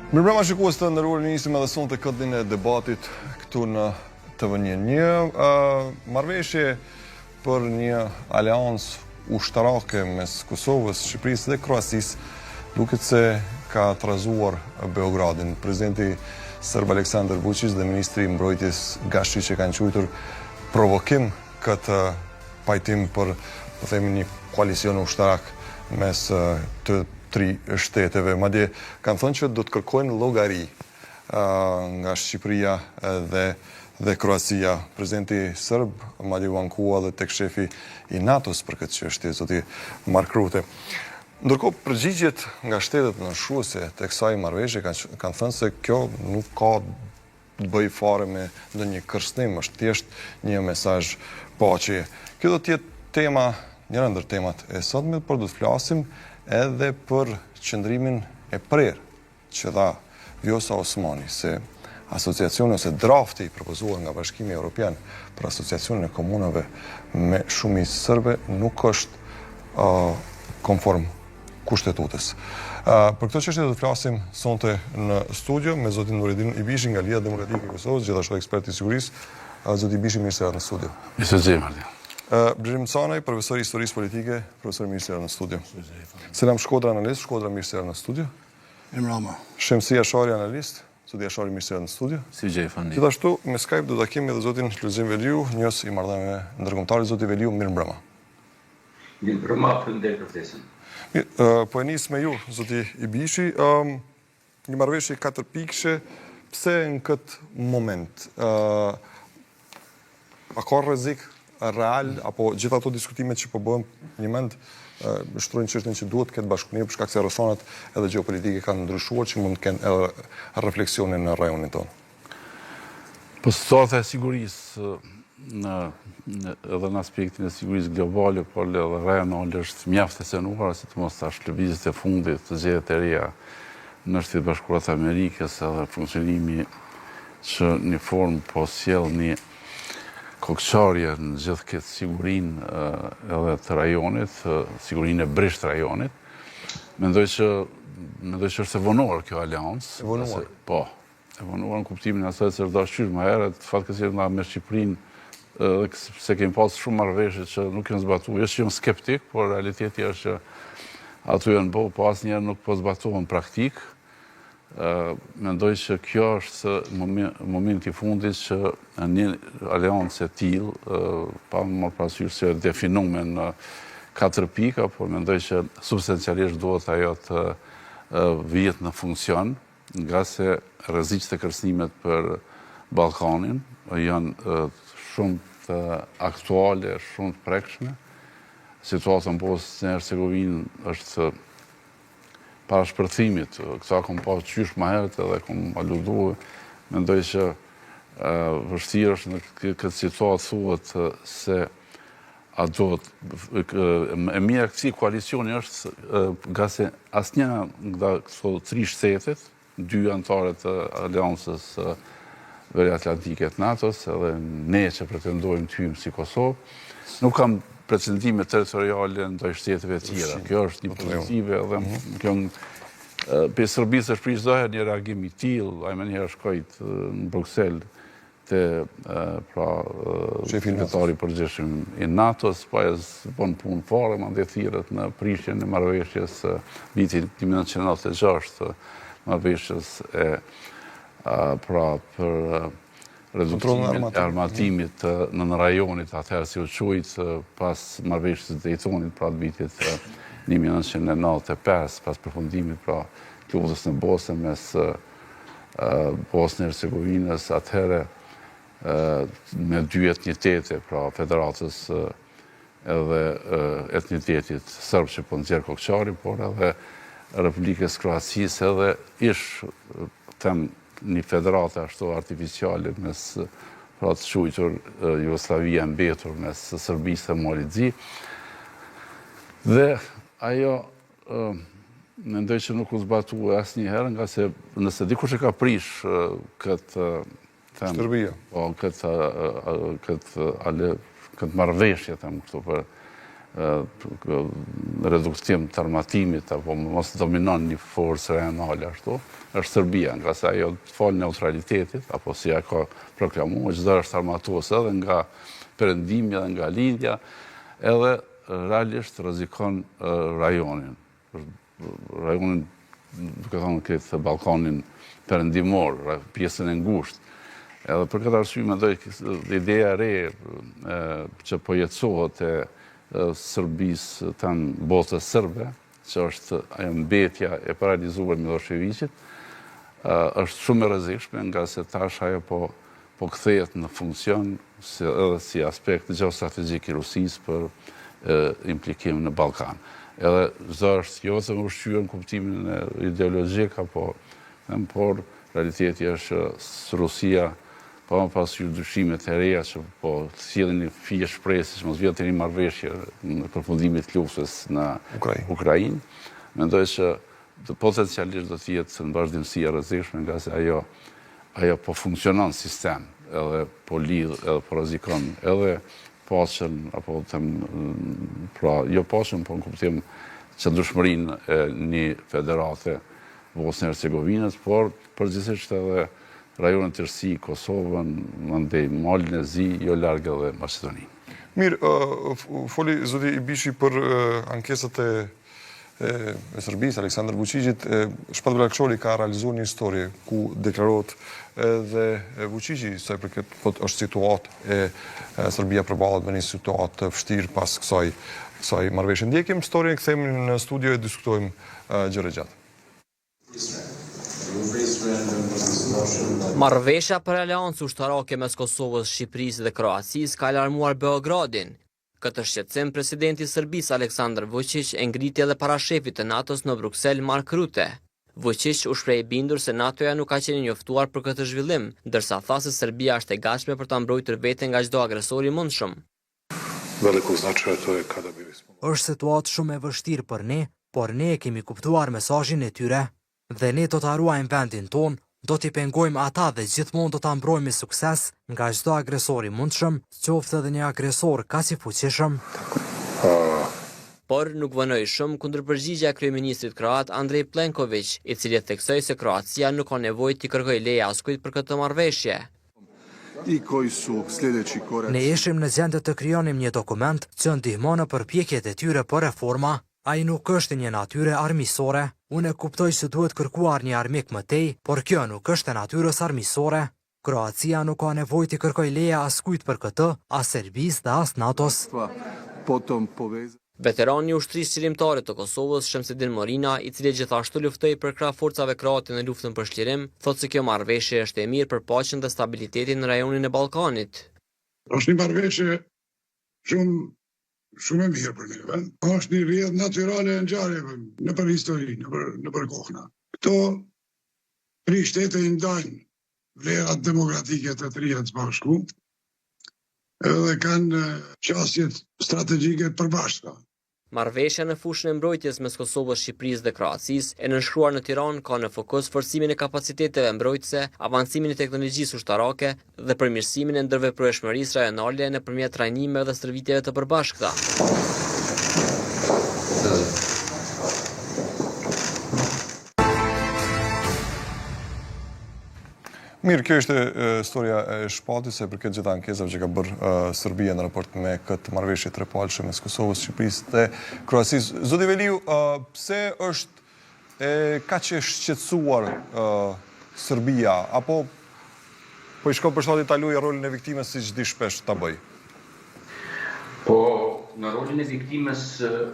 Mirëmbrëma shikues të nderuar, nisim edhe sonte këtë ditë e debatit këtu në TV1. Një marrëveshje për një aleancë ushtarake mes Kosovës, Shqipërisë dhe Kroacisë duket se ka trazuar Beogradin. Presidenti Serb Aleksandar Vučić dhe ministri i mbrojtjes Gashi që kanë quajtur provokim këtë pajtim për, po themi, një koalicion ushtarak mes të tri shteteve. Madje kanë thënë që do të kërkojnë llogari nga Shqipëria dhe Kroacia. Presidenti serb madje u ankua dhe tek shefi i NATO-s për këtë çështje, zoti Mark Rutte. Ndërkohë përgjigjet nga shtetet nënshuese të kësaj marrëveshje kanë thënë se kjo nuk ka të bëjë fare me ndonjë kërcënim, është thjesht një mesazh paqeje. Kjo do të jetë tema, njëra ndër temat e sotme, por do të flasim edhe për qëndrimin e prerë që dha Vjosa Osmani, se asociacioni ose drafti i propozuar nga Bashkimi Evropian për asociacionin e komunave me shumicë serbe nuk është konform kushtetutës. Për këtë çështje do të flasim sonte në studio me zotin Nuredin Ibishi nga Liga Demokratike e Kosovës, gjithashtu ekspert i sigurisë. Zoti Ibishi, mirë se erdhët në studio. Blerrim Canaj, profesor i historisë politike, profesor, mirë se erdhët në studio. Selam Shkodra, analist. Shkodra, mirë se erdhët në studio. Mirëmbrëma. Shemsi Ashari, analist. Zoti Ashari, mirë se erdhët në studio. Gjithashtu me Skype do ta kemi edhe zotin Lulzim Veliu, njës i marrëdhënieve ndërkombëtare. Zoti Veliu, mirëmbrëma. Mirëmbrëma, faleminderit për ftesën. Po e nis me ju, zoti Ibishi, një marrëveshje katërpikëshe, pse në këtë moment? A ka rrezik real, apo gjitha ato diskutimet që po bëhen një mend shtrojnë çështjen që duhet të ketë bashkëpunim për shkak se rrethonat edhe gjeopolitike kanë ndryshuar që mund të kenë edhe refleksione në rajonin tonë? Po situatë e sigurisë edhe në aspektin e sigurisë globale, por edhe rajonale është mjaft e cënuar, sidomos tash lëvizjet e fundit të zgjedhjeve të reja në Shtetet e Bashkuara të Amerikës, edhe funksionimi që një formë po sjell një kokçarje në gjithë këtë sigurinë edhe të rajonit, sigurinë e brishtë rajonit. Mendoj që është e vonuar kjo aleancë. E vonuar? Po, e vonuar në kuptimin e asaj se dashur më herët, fatkeqësisht nga me Shqipërinë, se kemi pas shumë marrëveshje që nuk janë zbatuar. Jo që jam skeptik, por realiteti është që aty janë bëu, po asnjëherë nuk po zbatohen praktik. Mendoj që kjo është momenti i fundit që një aleancë e tillë, pa më parasysh se definuar në 4 pika, por mendoj që substancialisht duhet ajo të vihet në funksion, nga se rreziqet e kërcënimit për Ballkanin janë shumë të aktuale, shumë të prekshme. Situata në Bosnjë e Hercegovinë është para shpërthimit, këta kom pas qysh më herët edhe kom aluduar, mendoj që vështirë është në këtë situatë thuhet se a do e mira kësi koalicioni është nga se asnjë nga këto 3 shtetet, 2 anëtarët të aleancës veriatlantike të NATO-s, edhe ne që pretendojmë të hyjmë si Kosovë, nuk kam pretendime territoriale ndaj shteteve tjera. Kjo është një pozitive edhe kjo për Serbisë është prish çdo herë një reagim i tillë, ai më njëherë shkoi në Bruksel te sekretari i përgjithshëm i NATO-s, po e bën punë fare, mandej thirret në prishjen e marrëveshjes vitin 1996, marrëveshjes e për reduksimin e armatimit në rajonit atëherë si u quajt pas marrëveshjes së Daytonit, pra të vitit 1995, pas përfundimit pra të luftës në Bosnë mes Bosnjë e Hercegovinës, atëherë me 2 etnitete, pra federatës edhe etnitetit serb që po nxjerr kokçarin, por edhe Republikës Kroacisë edhe ish një federatë ashtu artificiale mes pra të quajtur Jugosllavia mbetur mes Serbisë dhe Mauritzi. Dhe ajo mendoj që nuk u zbatua asnjëherë, nga se nëse dikush e ka prish këtë marrëveshje, them kështu, për reduktim të armatimit apo mos dominon një forcë regionale ashtu, është Serbia, nga se ajo fal neutralitetit, apo si e ka proklamuar, çdo është armatues edhe nga perëndimi edhe nga lindja, edhe realisht rrezikon rajonin. Rajonin, duke thënë këtë Ballkanin perëndimor, pjesën e ngushtë. Edhe për këtë arsye mendoj ideja e re që po jetësohet e Serbisë tanë botës serbe, që është ajo mbetja e paralizuar Miloševićit, është shumë e rrezikshme nga se tash ajo po kthehet në funksion edhe si aspekt gjeostrategjik i Rusisë për implikim në Ballkan. Edhe çdo është jo të ushqyer në kuptimin ideologjik apo por realiteti është që Rusia po më pasur dyshimet e reja që po sjellin një fije shpresë që mos vjen të një marrëveshje në përfundimin e luftës në Ukrainë. Mendoj që potencialisht do të jetë në vazhdimsi e rrezikshme nga se ajo po funksionon sistem, edhe po lidh, edhe po rrezikon edhe paqen apo pra jo paqen, po në kuptim qëndrueshmërinë e një federate Bosnjë-Hercegovinës, por përgjithsisht edhe rajonin tërësi, Kosovën, mandej Malin e Zi, jo larg edhe Maqedoninë. Mirë, foli zoti Ibishi për ankesat e Serbisë, Aleksandar Vučićit. Shpat Braksholi ka realizuar një histori ku deklarohet edhe Vučići sa i përket është situatë e Serbia përballet me një situatë të vështirë pas kësaj marrëveshje. Ndjekim historinë, kthehemi në studio e diskutojmë gjëra gjatë. Marrëveshja për aleancë ushtarake mes Kosovës, Shqipërisë dhe Kroacisë ka alarmuar Beogradin. Këtë shqetësim presidenti i Serbisë Aleksandar Vučić e ngriti edhe para shefit të NATO-s në Bruksel, Mark Rutte. Vučić u shpreh i bindur se NATO-ja nuk ka qenë njoftuar për këtë zhvillim, ndërsa tha se Serbia është e gatshme për ta mbrojtur veten nga çdo agresor i mundshëm. Është situatë shumë e vështirë për ne, por ne kemi kuptuar mesazhin e tyre dhe ne do ta ruajmë vendin ton, do t'i pengojmë ata dhe gjithmonë do ta mbrojmë me sukses nga çdo agresor i mundshëm, qoftë edhe një agresor kaq i fuqishëm. Por nuk vënoi shumë kundërpërgjigja e kryeministrit kroat Andrej Plenković, i cili theksoi se Kroacia nuk ka nevojë të kërkojë leje askujt për këtë marrëveshje. Ne ishim në gjendje të krijonim një dokument që ndihmon në përpjekjet e tyre për reforma. Ai nuk është një natyre armiqësore. Unë e kuptoj se duhet kërkuar një armik më tej, por kjo nuk është e natyrës armiqësore. Kroacia nuk ka nevojë të kërkojë leje askujt për këtë, as Serbisë dhe as NATO-s. Veterani i ushtrisë qëllimtare të Kosovës, Shamsedin Morina, i cili gjithashtu luftoi për krah forcave kroate në luftën për shtlirim, thotë se kjo marrëveshje është e mirë për paqen dhe stabilitetin në rajonin e Ballkanit. Është një marrëveshje shumë e mirë për neve. Është një rrjedhë natyrale e ngjarjeve nëpër histori, nëpër kohëna. Këto tri shtete i ndajnë vlerat demokratike të trija të bashku edhe kanë qasjet strategjike të përbashkëta. Marrëveshja në fushën e mbrojtjes mes Kosovës, Shqipërisë dhe Kroacisë e nënshkruar në Tiranë ka në fokus forcimin e kapaciteteve mbrojtëse, avancimin e teknologjisë ushtarake dhe përmirësimin e ndërveprueshmërisë rajonale nëpërmjet trajnimeve dhe stërvitjeve të përbashkëta. Mirë, kjo ishte historia e shpatit se përket gjitha ankesave që ka bërë Serbia në raport me këtë marrëveshje trepalshme mes Kosovës, Shqipërisë dhe Kroacisë. Zoti Veliu, pse është kaq e shqetësuar Serbia apo po i shkon për shtatit ta luajë rolin e viktimës siç di shpesh ta bëj? Po, në rolin e viktimës,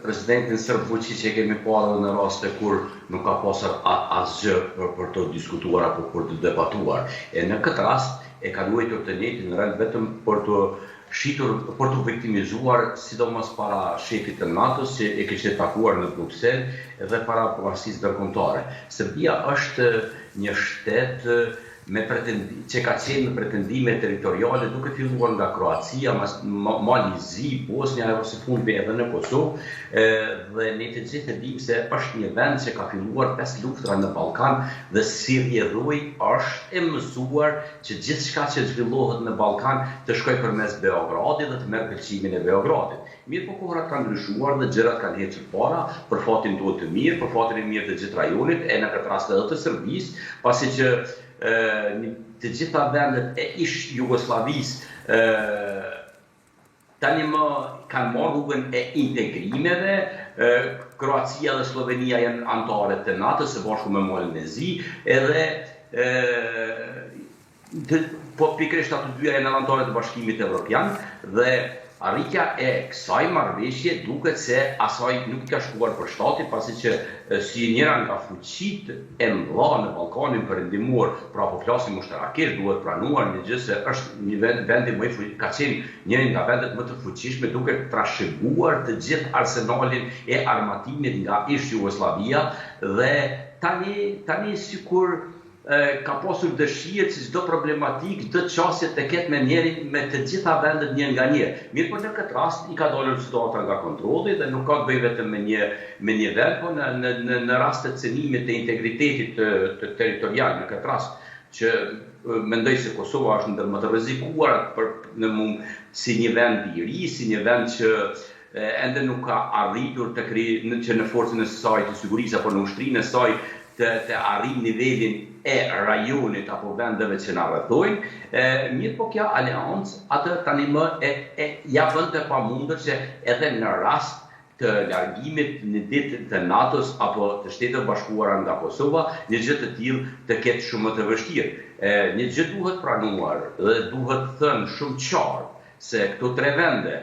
presidentin Sërb Vučić e kemi pa edhe në raste kur nuk ka pasur asgjë për të diskutuar apo për të debatuar. E në këtë rast e ka luajtur të njëjtin rol vetëm për të shitur, për të viktimizuar, sidomos para shefit të NATO-s që e kishte takuar në Bruksel dhe para pavarësisë ndërkombëtare. Serbia është një shtet që ka qenë me pretendime territoriale duke filluar nga Kroacia, Mali Zi, Bosnia e ose fundit edhe në Kosovë, dhe ne të gjithë e dimë se është një vend që ka filluar 5 luftra në Ballkan dhe si rrjedhoi është e mësuar që gjithçka që zhvillohet në Ballkan të shkojë përmes Beogradit dhe të merr pëlqimin e Beogradit. Mirë po kohërat kanë ndryshuar dhe gjërat kanë hequr para, për fatin duhet të mirë, për fatin e mirë të gjithë rajonit, e në këtë rast edhe të Serbisë, pasi që të gjitha vendet e ish Jugosllavisë tani më kanë marrë rrugën e integrimeve. Kroacia dhe Slovenia janë anëtare të NATO-s së bashku me Maldezi, edhe po pikërisht ato dyja janë anëtare të Bashkimit Evropian dhe arritja e kësaj marrëveshje duket se asaj nuk i ka shkuar për shtatit, pasi që si njëra nga fuqitë e mëdha në Ballkanin perëndimor, pra po flasim ushtarakisht, duhet pranuar një gjë se është një vendi më i fuqishëm, ka qenë njëri nga vendet më të fuqishme duke trashëguar të gjithë arsenalin e armatimit nga ish Jugosllavia dhe tani sikur ka pasur dëshirë që çdo problematik, çdo çështje të ketë me njërin me të gjitha vendet një nga një. Mirë, por në këtë rast i ka dalur situata nga kontrolli dhe nuk ka të bëjë vetëm me një vend, po në rast të cenimit të integritetit të territorial në këtë rast, që mendoj se Kosova është ndër më të rrezikuar si një vend i ri, si një vend që ende nuk ka arritur që në forcën e saj të sigurisë apo në ushtrinë e saj të arrijë nivelin e rajonit apo vendeve që na rrethojnë, mirë po kjo aleancë atë tani më ja bën të pamundur që edhe në rast të largimit në ditë të NATO-s apo të Shtetit Bashkuara nga Kosova, një gjë të tillë të ketë shumë më të vështirë. Një gjë duhet pranuar dhe duhet thënë shumë qartë se këto tre vende,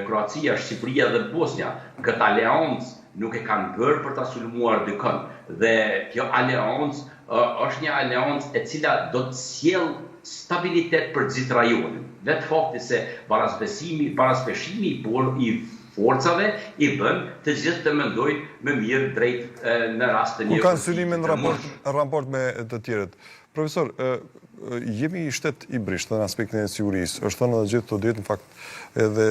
Kroacia, Shqipëria dhe Bosnia, këtë aleancë nuk e kanë bërë për ta sulmuar dikën. Dhe kjo aleancë është një aleancë e cila do të sjellë stabilitet për gjithë rajonin. Vetë fakti se paraspeshimi i forcave i bën të gjithë të mendojnë më mirë drejt në rast të një. Ku kanë synime në raport me të tjerët? Profesor, jemi shtet i brisht në aspektin e sigurisë. Është thënë edhe gjithë të ditë, në fakt, edhe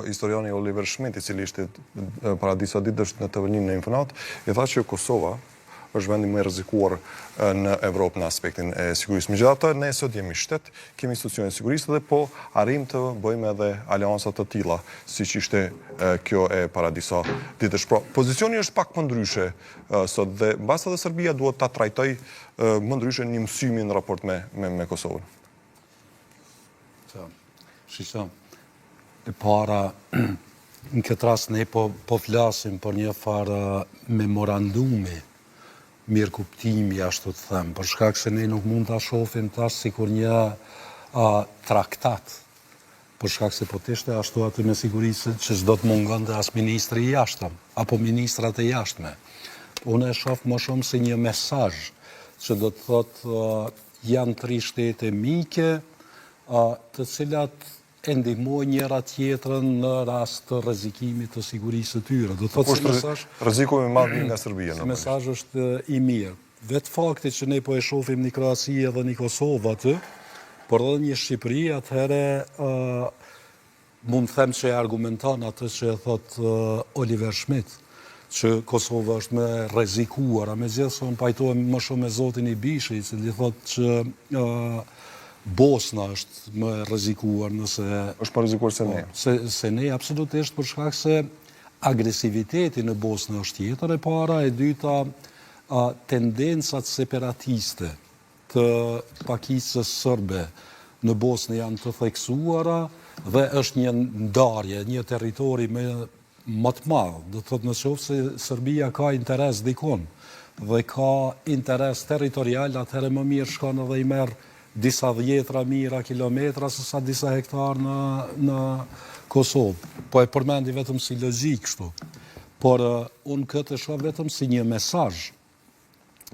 historiani Oliver Schmidt, i cili ishte para disa ditësh në TV-n në Infonat, i tha që Kosova është vendi më i rrezikuar në Evropë në aspektin e sigurisë. Megjithatë, ne sot jemi shtet, kemi institucione sigurisë dhe po arrim të bëjmë edhe aleanca të tilla, siç ishte kjo e para disa ditësh. Pra, pozicioni është pak më ndryshe sot dhe mbas edhe Serbia duhet ta trajtojë më ndryshe një mësimi në raport me Kosovën. Shiko, e para në këtë rast ne po flasim për një farë memorandumi, mirë kuptimi, ashtu të them, për shkak se ne nuk mund ta shohim tash sikur një traktat, për shkak se po të ishte ashtu aty me siguri që s'do të mungonte as ministri i jashtëm, apo ministrat e jashtme. Unë e shoh më shumë si një mesazh që do të thotë janë 3 shtete mike, të cilat e ndihmojnë njëra tjetrën në rast të rrezikimit të sigurisë së tyre. Do thotë se mesazh rreziku më i madh nga Serbia. Mesazhi është i mirë. Vetë fakti që ne po e shohim një Kroaci dhe një Kosovë aty, por edhe një Shqipëri, atëherë mund të them që e argumenton atë që e thot Oliver Schmidt, që Kosova është më rrezikuar, megjithëse unë pajtohem më shumë me zotin i Bishi, i cili thotë që Bosna është më rrezikuar nëse është më rrezikuar se ne. Se ne absolutisht, për shkak se agresiviteti në Bosnë është tjetër e para, e dyta tendencat separatiste të pakicës serbe në Bosnë janë të theksuara dhe është një ndarje, një territori më të madh. Do të thotë nëse Serbia ka interes dikon dhe ka interes territorial, atëherë më mirë shkon edhe i merr disa dhjetra mijëra kilometra se sa disa hektar në Kosovë. Po e përmendi vetëm si logjik kështu. Por unë këtë e shoh vetëm si një mesazh.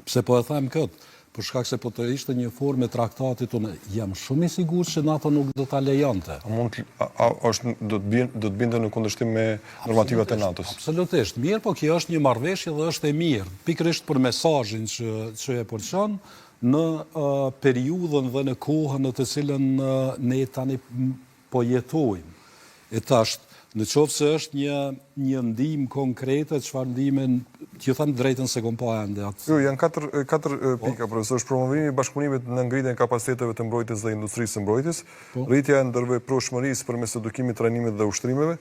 Pse po e them këtë? Për shkak se po të ishte një formë traktatit, unë jam shumë i sigurt që NATO nuk do ta lejonte. Do të binte në kundërshtim me normativat e NATO-s. Absolutisht. Mirë, po kjo është një marrëveshje dhe është e mirë. Pikërisht për mesazhin që e përçon, në periudhën dhe në kohën në të cilën ne tani po jetojmë. E tash, në qoftë se është një ndihmë konkrete, çfarë ndihmën, t'ju them drejtën se kom pa ende atë. Jo, janë katër pika, profesor. Promovimi i bashkëpunimit në ngritjen e kapaciteteve të mbrojtjes dhe industrisë së mbrojtjes, rritja e ndërveproshmërisë përmes edukimit, trajnimit dhe ushtrimeve,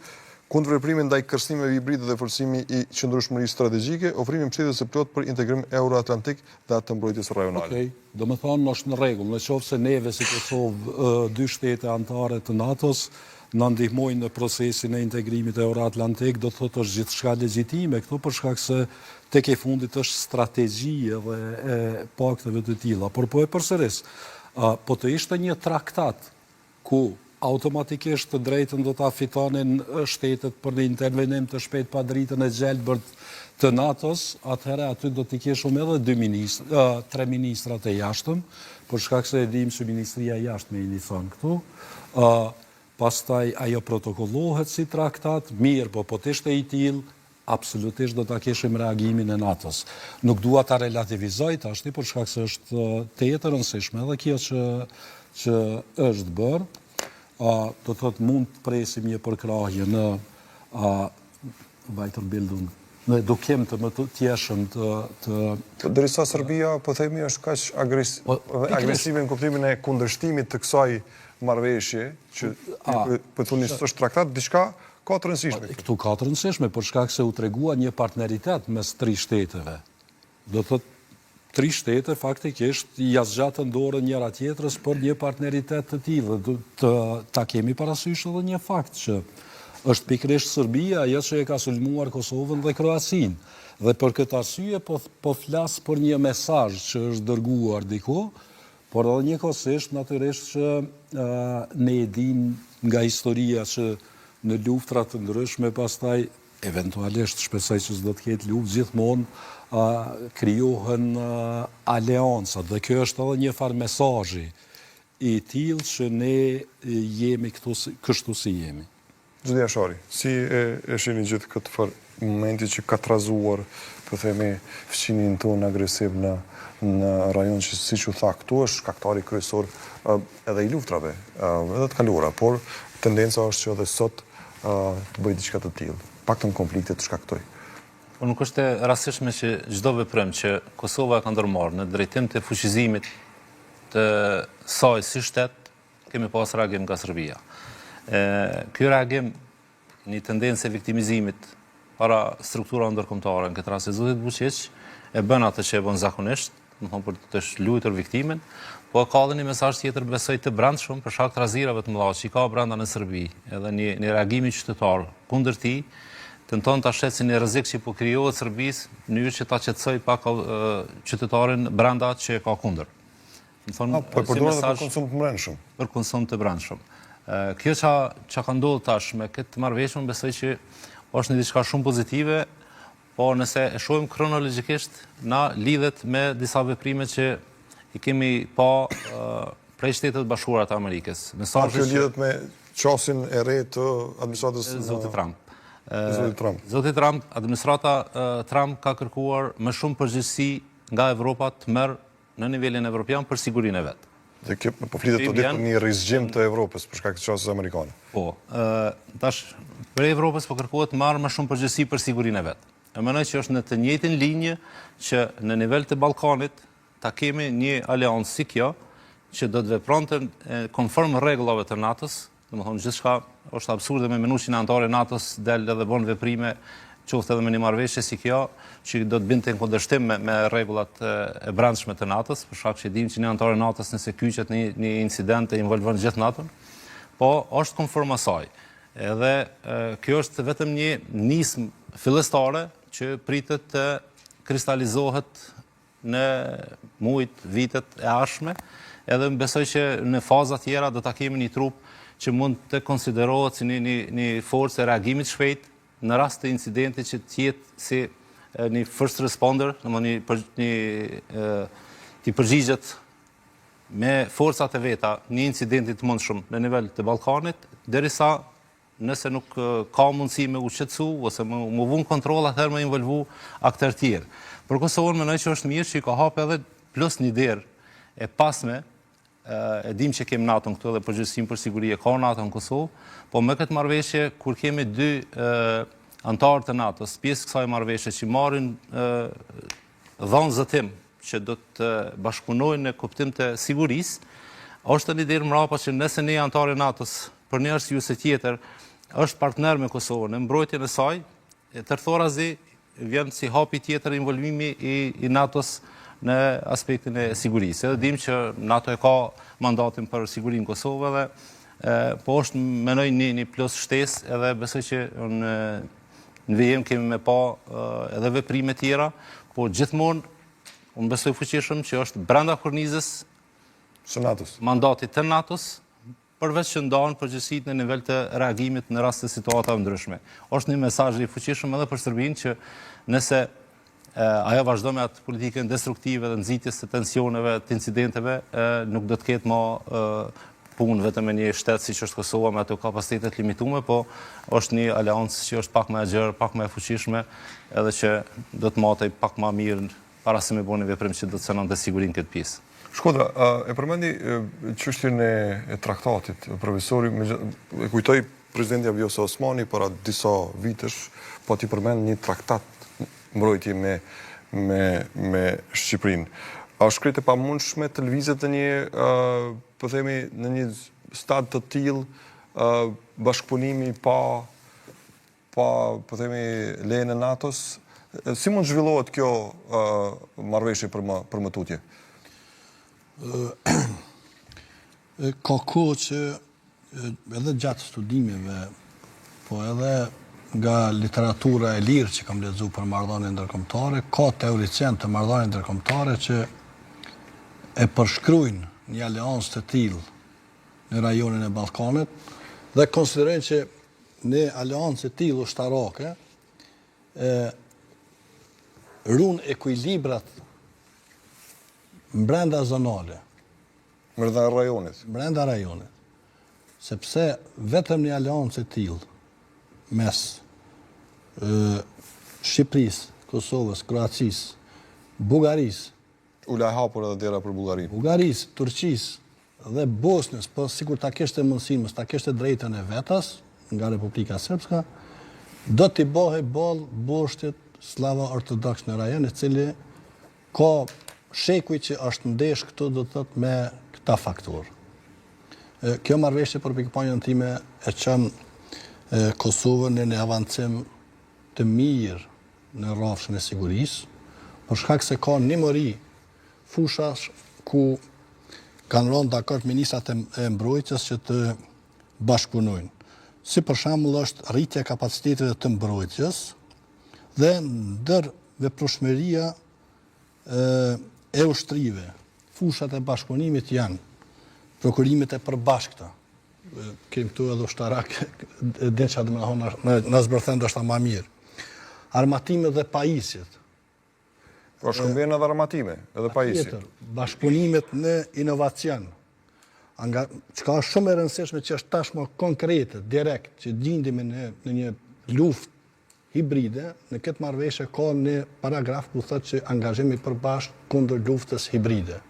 kundërveprimi ndaj kërcënimeve hibride dhe forcimi i qëndrueshmërisë strategjike, ofrimi mbështetjes së plot për integrim euroatlantik dhe atë të mbrojtjes rajonale. Okej, domethënë është në rregull, nëse neve si Kosovë, dy shtete anëtare të NATO-s na ndihmojnë në procesin e integrimit euroatlantik, do të thotë është gjithçka legjitime këtu për shkak se tek e fundit është strategji edhe e pakteve të tilla, por po e përsëris. Po të ishte një traktat ku automatikisht të drejtën do ta fitonin shtetet për një intervenim të shpejt pa dritën e gjelbërt të NATO-s, atëherë aty do t'i kishim edhe 3 ministrat e jashtëm, për shkak se e dim se Ministria e Jashtme i thon këtu. Pastaj ajo protokollohet si traktat, mirë, po t'ishte i tillë, absolutisht do ta kishim reagimin e NATO-s. Nuk dua ta relativizoj tash, për shkak se është tetë e rëndësishme edhe kjo që është bërë. Do thotë mund të presim një përkrahje në weiterbildung, në edukim të më të tjeshëm të... Derisa Serbia, po themi, është kaq agresive në kuptimin e kundërshtimit të kësaj marrëveshje, që po thoni se është traktat, diçka ka të rëndësishme. Këtu ka të rëndësishme, për shkak se u tregua një partneritet mes 3 shteteve. Do thotë 3 shtete faktikisht ja zgjatën dorën njëra tjetrës për një partneritet të tillë. Ta kemi parasysh edhe një fakt që është pikërisht Serbia ajo që e ka sulmuar Kosovën dhe Kroacinë. Dhe për këtë arsye po flas për një mesazh që është dërguar diku, por edhe njëkohësisht natyrisht që ne e dim nga historia që në luftra të ndryshme pastaj eventualisht shpresoj që s'do të ketë luftë gjithmonë krijohen aleanca, dhe kjo është edhe një farë mesazhi i tillë që ne jemi kështu si jemi. Xhudi Ashari, si e shihni gjithë këtë farë momenti që ka trazuar, po themi, fqinin tonë agresiv në rajon që siç u tha këtu është shkaktari kryesor edhe i luftrave, edhe të kaluara, por tendenca është që edhe sot të bëjë diçka të tillë, paktën konflikte të shkaktoj. Po nuk është e rastishme që çdo veprim që Kosova ka ndërmarrë në drejtim të fuqizimit të saj si shtet, kemi pas reagim nga Serbia. Ky reagim, një tendencë e viktimizimit para strukturave ndërkombëtare, në këtë rast e zotit Vučić, e bën atë që e bën zakonisht, do të thonë për të luajtur viktimin, po ka edhe një mesazh tjetër besoj të brendshëm për shkak të rrezikave të mëdha që ka brenda në Serbi, edhe një reagim i qytetar kundër tij, tenton ta shesë një rrezik që po krijohet Serbisë në mënyrë që ta qetësoj pak qytetarin brenda që ka kundër. Do thonë po përdoret për konsum të brendshëm. Për konsum të brendshëm. Kjo që ka ndodhur tash me këtë marrëveshje, besoj që është një diçka shumë pozitive, po nëse e shohim kronologjikisht, na lidhet me disa veprime që i kemi pa prej Shtetet Bashkuara të Amerikës. Kjo lidhet me qasin e re të administratës Zotit Trump. Zoti Trump, administrata Trump ka kërkuar më shumë përgjegjësi nga Evropa të merr në nivelin evropian për sigurinë e vet. Dhe kjo po flitet të ditë për një rizgjim të Evropës për shkak të qasës amerikane. Po, tash për Evropës po kërkohet të marrë më shumë përgjegjësi për sigurinë e vet. E mendoj që është në të njëjtën linjë që në nivel të Ballkanit ta kemi një aleancë si kjo që do të vepronte konform rregullave të NATO-s, domethënë gjithçka është absurde me menuçin anëtare NATO-s del edhe bën veprime qoftë edhe me një marrëveshje si kjo, që do të binte në kundërshtim me rregullat e brendshme të NATO-s, për shkak që dimë që një anëtar i NATO-s nëse kyçet një incident e involvon gjithë NATO-n, po është konform asaj. Edhe kjo është vetëm një nismë fillestare që pritet të kristalizohet në muajt, vitet e ardhshme, edhe besoj që në faza tjera do ta kemi një trup që mund të konsiderohet si një forcë e reagimit shpejt në rast të incidentit që të jetë si një first responder, të përgjigjet me forcat e veta një incidentit të mundshëm në nivel të Ballkanit, derisa nëse nuk ka mundësi me u shqetësu ose me vënë kontroll, atëherë me involvu aktorë tjerë. Për Kosovën mendoj që është mirë që i ka hapë edhe plus një derë e pasme, e dim që kemi NATO-n këtu dhe përgjithësim për siguri e ka NATO në Kosovë, po me këtë marrëveshje, kur kemi dy antarë të NATO-s, pjesë kësaj marrëveshje që marrin dhënë zëtim që do të bashkëpunojnë në kuptim të sigurisë, është një derë mrapa që nëse ne antarë e NATO-s për një arsyes tjetër është partner me Kosovën në mbrojtjen e saj, tërthorazi vjen si hapi tjetër involvimi i NATO-s në aspektin e sigurisë. Edhe dim që NATO e ka mandatin për sigurinë në Kosovë dhe po është menoj një plus shtesë edhe besoj që në VM kemi me pa edhe veprime tjera, po gjithmonë unë besoj fuqishëm që është brenda kornizës së NATO-s. Mandatit të NATO-s, përveç që ndahen përgjithësitë në nivel të reagimit në rast të situatave ndryshme. Është një mesazh i fuqishëm edhe për Serbinë që nëse ajo vazhdo me atë politikën destruktive dhe nxitjes të tensioneve, të incidenteve, nuk do të ketë më punë vetëm me një shtet siç është Kosova me ato kapacitetet limituar, po është një aleancë që është pak më e gjerë, pak më e fuqishme, edhe që do të matej pak më mirë para se me bëni veprim që do të cënonte sigurinë këtë pjesë. Shkodra, e përmendi çështjen e traktatit, profesori, e kujtoi presidenti Vjosa Osmani para disa vitesh, po ti përmend një traktat mbrojtje me Shqipërinë. A është krejt e pamundshme të lëvizet në një, po themi, në një stad të tillë bashkëpunimi pa po themi lejen e NATO-s? Si mund zhvillohet kjo marrëveshje për më tutje? Ka kohë që edhe gjatë studimeve, po edhe nga literatura e lirë që kam lexuar për marrëdhënie ndërkombëtare, ka teoricien të marrëdhënieve ndërkombëtare që e përshkruajnë një aleancë të tillë në rajonin e Ballkanit dhe konsiderojnë që në aleancë të tillë ushtarake ruan ekuilibrat brenda zonale. Brenda rajonit. Brenda rajonit. Sepse vetëm një aleancë e tillë mes Shqipërisë, Kosovës, Kroacisë, Bugarisë, u la hapur edhe dera për Bullarinë. Bugarisë, Turqisë dhe Bosnës, po sikur ta kishte mundësinë, ta kishte drejtën e vetas nga Republika Srpska, do t'i bëhej boll boshtit slava ortodoks në rajon, i cili ka shekuj që është ndesh këtu do të thotë me këta faktorë. Kjo marrëveshje për pikpamjen time e çon Kosovën në një avancim të mirë në rrafshën e sigurisë, për shkak se ka një mori fushash ku kanë rënë dakord ministrat e mbrojtjes që të bashkëpunojnë. Si për shembull është rritja e kapaciteteve të mbrojtjes dhe ndër veprueshmëria e ushtrive. Fushat e bashkëpunimit janë prokurimet e përbashkëta. Kemi këtu edhe ushtarak, dhe që atë në zbërthen do shta ma mirë. Armatime dhe pajisjet. Po shkëmbjen edhe armatime, edhe pajisjet. Bashkëpunimet në inovacion. Çka është shumë e rëndësishme që është tashmë konkrete, direkt, që gjindime në një luftë hibride, në këtë marrëveshje ka një paragraf ku thotë që angazhimi përbashkët kundër luftës hibride.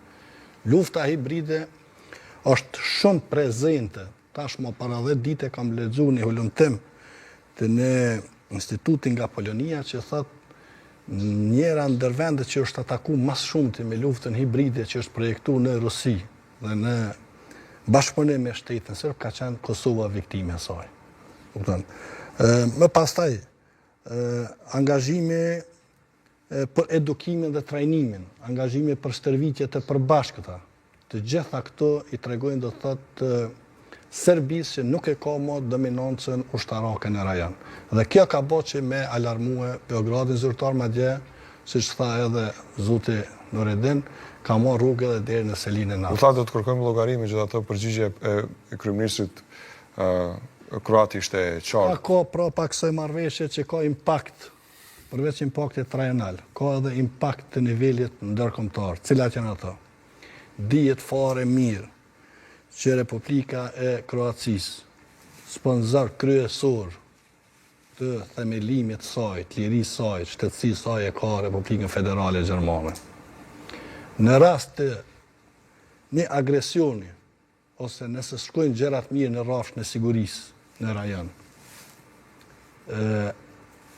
Lufta hibride është shumë prezente. Tashmë para 10 dite kam lexuar një hulumtim të në institutin nga Polonia që thotë njëra ndër vendet që është ataku mas shumti me luftën hibride që është projektuar në Rusi dhe në bashkëpunim me shtetin serb ka qenë Kosova viktime e saj. Më pastaj angazhimi për edukimin dhe trajnimin, angazhimi për stërvitje të përbashkëta. Të gjitha këto i tregojnë do të thotë Serbisë që nuk e ka më dominancën ushtarake në rajon. Dhe kjo ka bërë që me alarmue Beogradin zyrtar madje, siç tha edhe zoti Nureddin, ka marrë rrugë edhe deri në Selinën e NATO. Do të kërkojmë llogari megjithatë përgjigje e kryeministrit kroat ishte qartë. Ka pra pak kësaj marrëveshje që ka impakt, përveç impaktit rajonal, ka edhe impakt të nivelit ndërkombëtar. Cilat janë ato? Dihet fare mirë që Republika e Kroacisë, sponsor kryesor të themelimit saj, të lirisë saj, shtetësisë saj e ka Republikën Federale Gjermane. Në rast të një agresioni, ose nëse shkojnë gjërat mirë në rrafshin e sigurisë në rajon,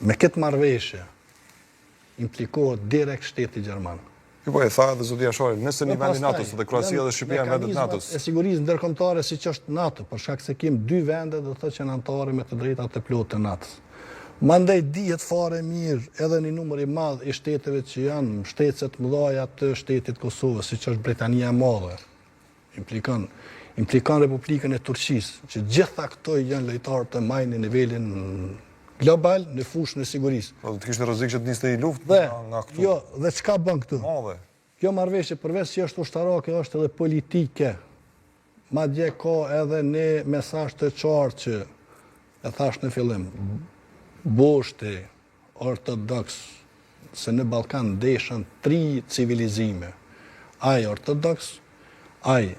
me këtë marrëveshje implikohet direkt shteti gjerman. Po e tha edhe zotia Shori, nëse një vend i NATO-s dhe Kroacia dhe Shqipëria janë vendet NATO-s. E sigurisë ndërkombëtare siç është NATO, për shkak se kemi 2 vende, do të thotë që janë anëtarë me të drejtat të plotë të NATO-s. Mandej dihet fare mirë edhe një numër i madh i shteteve që janë shtetëse të mëdha të shtetit Kosovës, siç është Britania e Madhe. Implikon Republikën e Turqisë, që gjitha këto janë lojtarë të majnë në nivelin global në fushën e sigurisë. Po të kishte rrezik që të niste një luftë nga këtu. Jo, dhe çka bën këtu? Madhe. Kjo marrëveshje përveç që është ushtarake, është edhe politike. Madje ka edhe një mesazh të qartë që e thash në fillim. Boshti ortodoks, se në Ballkan ndeshën 3 civilizime. Ai ortodoks, ai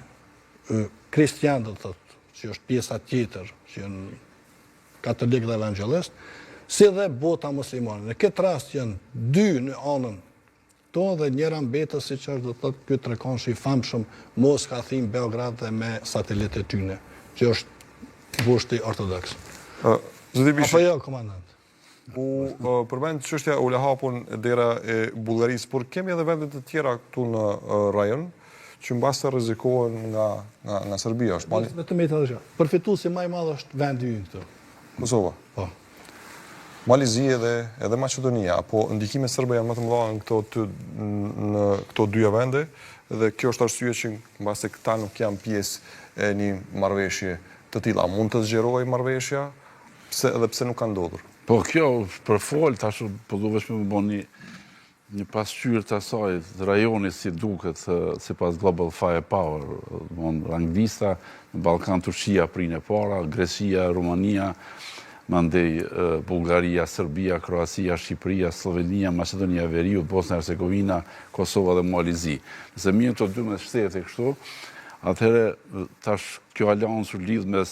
kristian, do të thotë, që është pjesa tjetër, që janë katolik dhe evangelist, si dhe bota muslimane. Në këtë rast janë 2 në anën tonë dhe njëra mbetës, siç është, do të thotë, ky trekonshi i famshëm Moskva, Athinë, Beograd dhe me satelitet e tyre, që është boshti ortodoks. Apo jo, komandant? Përmend çështja u la hapun dera e Bullgarisë, por kemi edhe vende të tjera këtu në rajon që mbas të rrezikohen nga Serbia. Vetëm përfituesi më i madh është vendi ynë këtu. Kosova. Po. Malizi edhe Maqedonia, apo ndikime serbe janë më të mëdha në këto 2 vende, dhe kjo është arsye që mbase këta nuk janë pjesë e një marrëveshje të tilla. Mund të zgjerojë marrëveshja, pse nuk ka ndodhur. Po kjo për fol tash po duhesh më bëni një pasqyrë të asaj rajoni si duket sipas Global Firepower, ranglista në Ballkan, Turqia prinë e para, Greqia, Rumania, mandej Bullgaria, Serbia, Kroacia, Shqipëria, Slovenia, Maqedonia e Veriut, Bosna e Hercegovina, Kosova dhe Malizi. Nëse mirë këto 12 shtete kështu, atëherë tash kjo aleancë lidh mes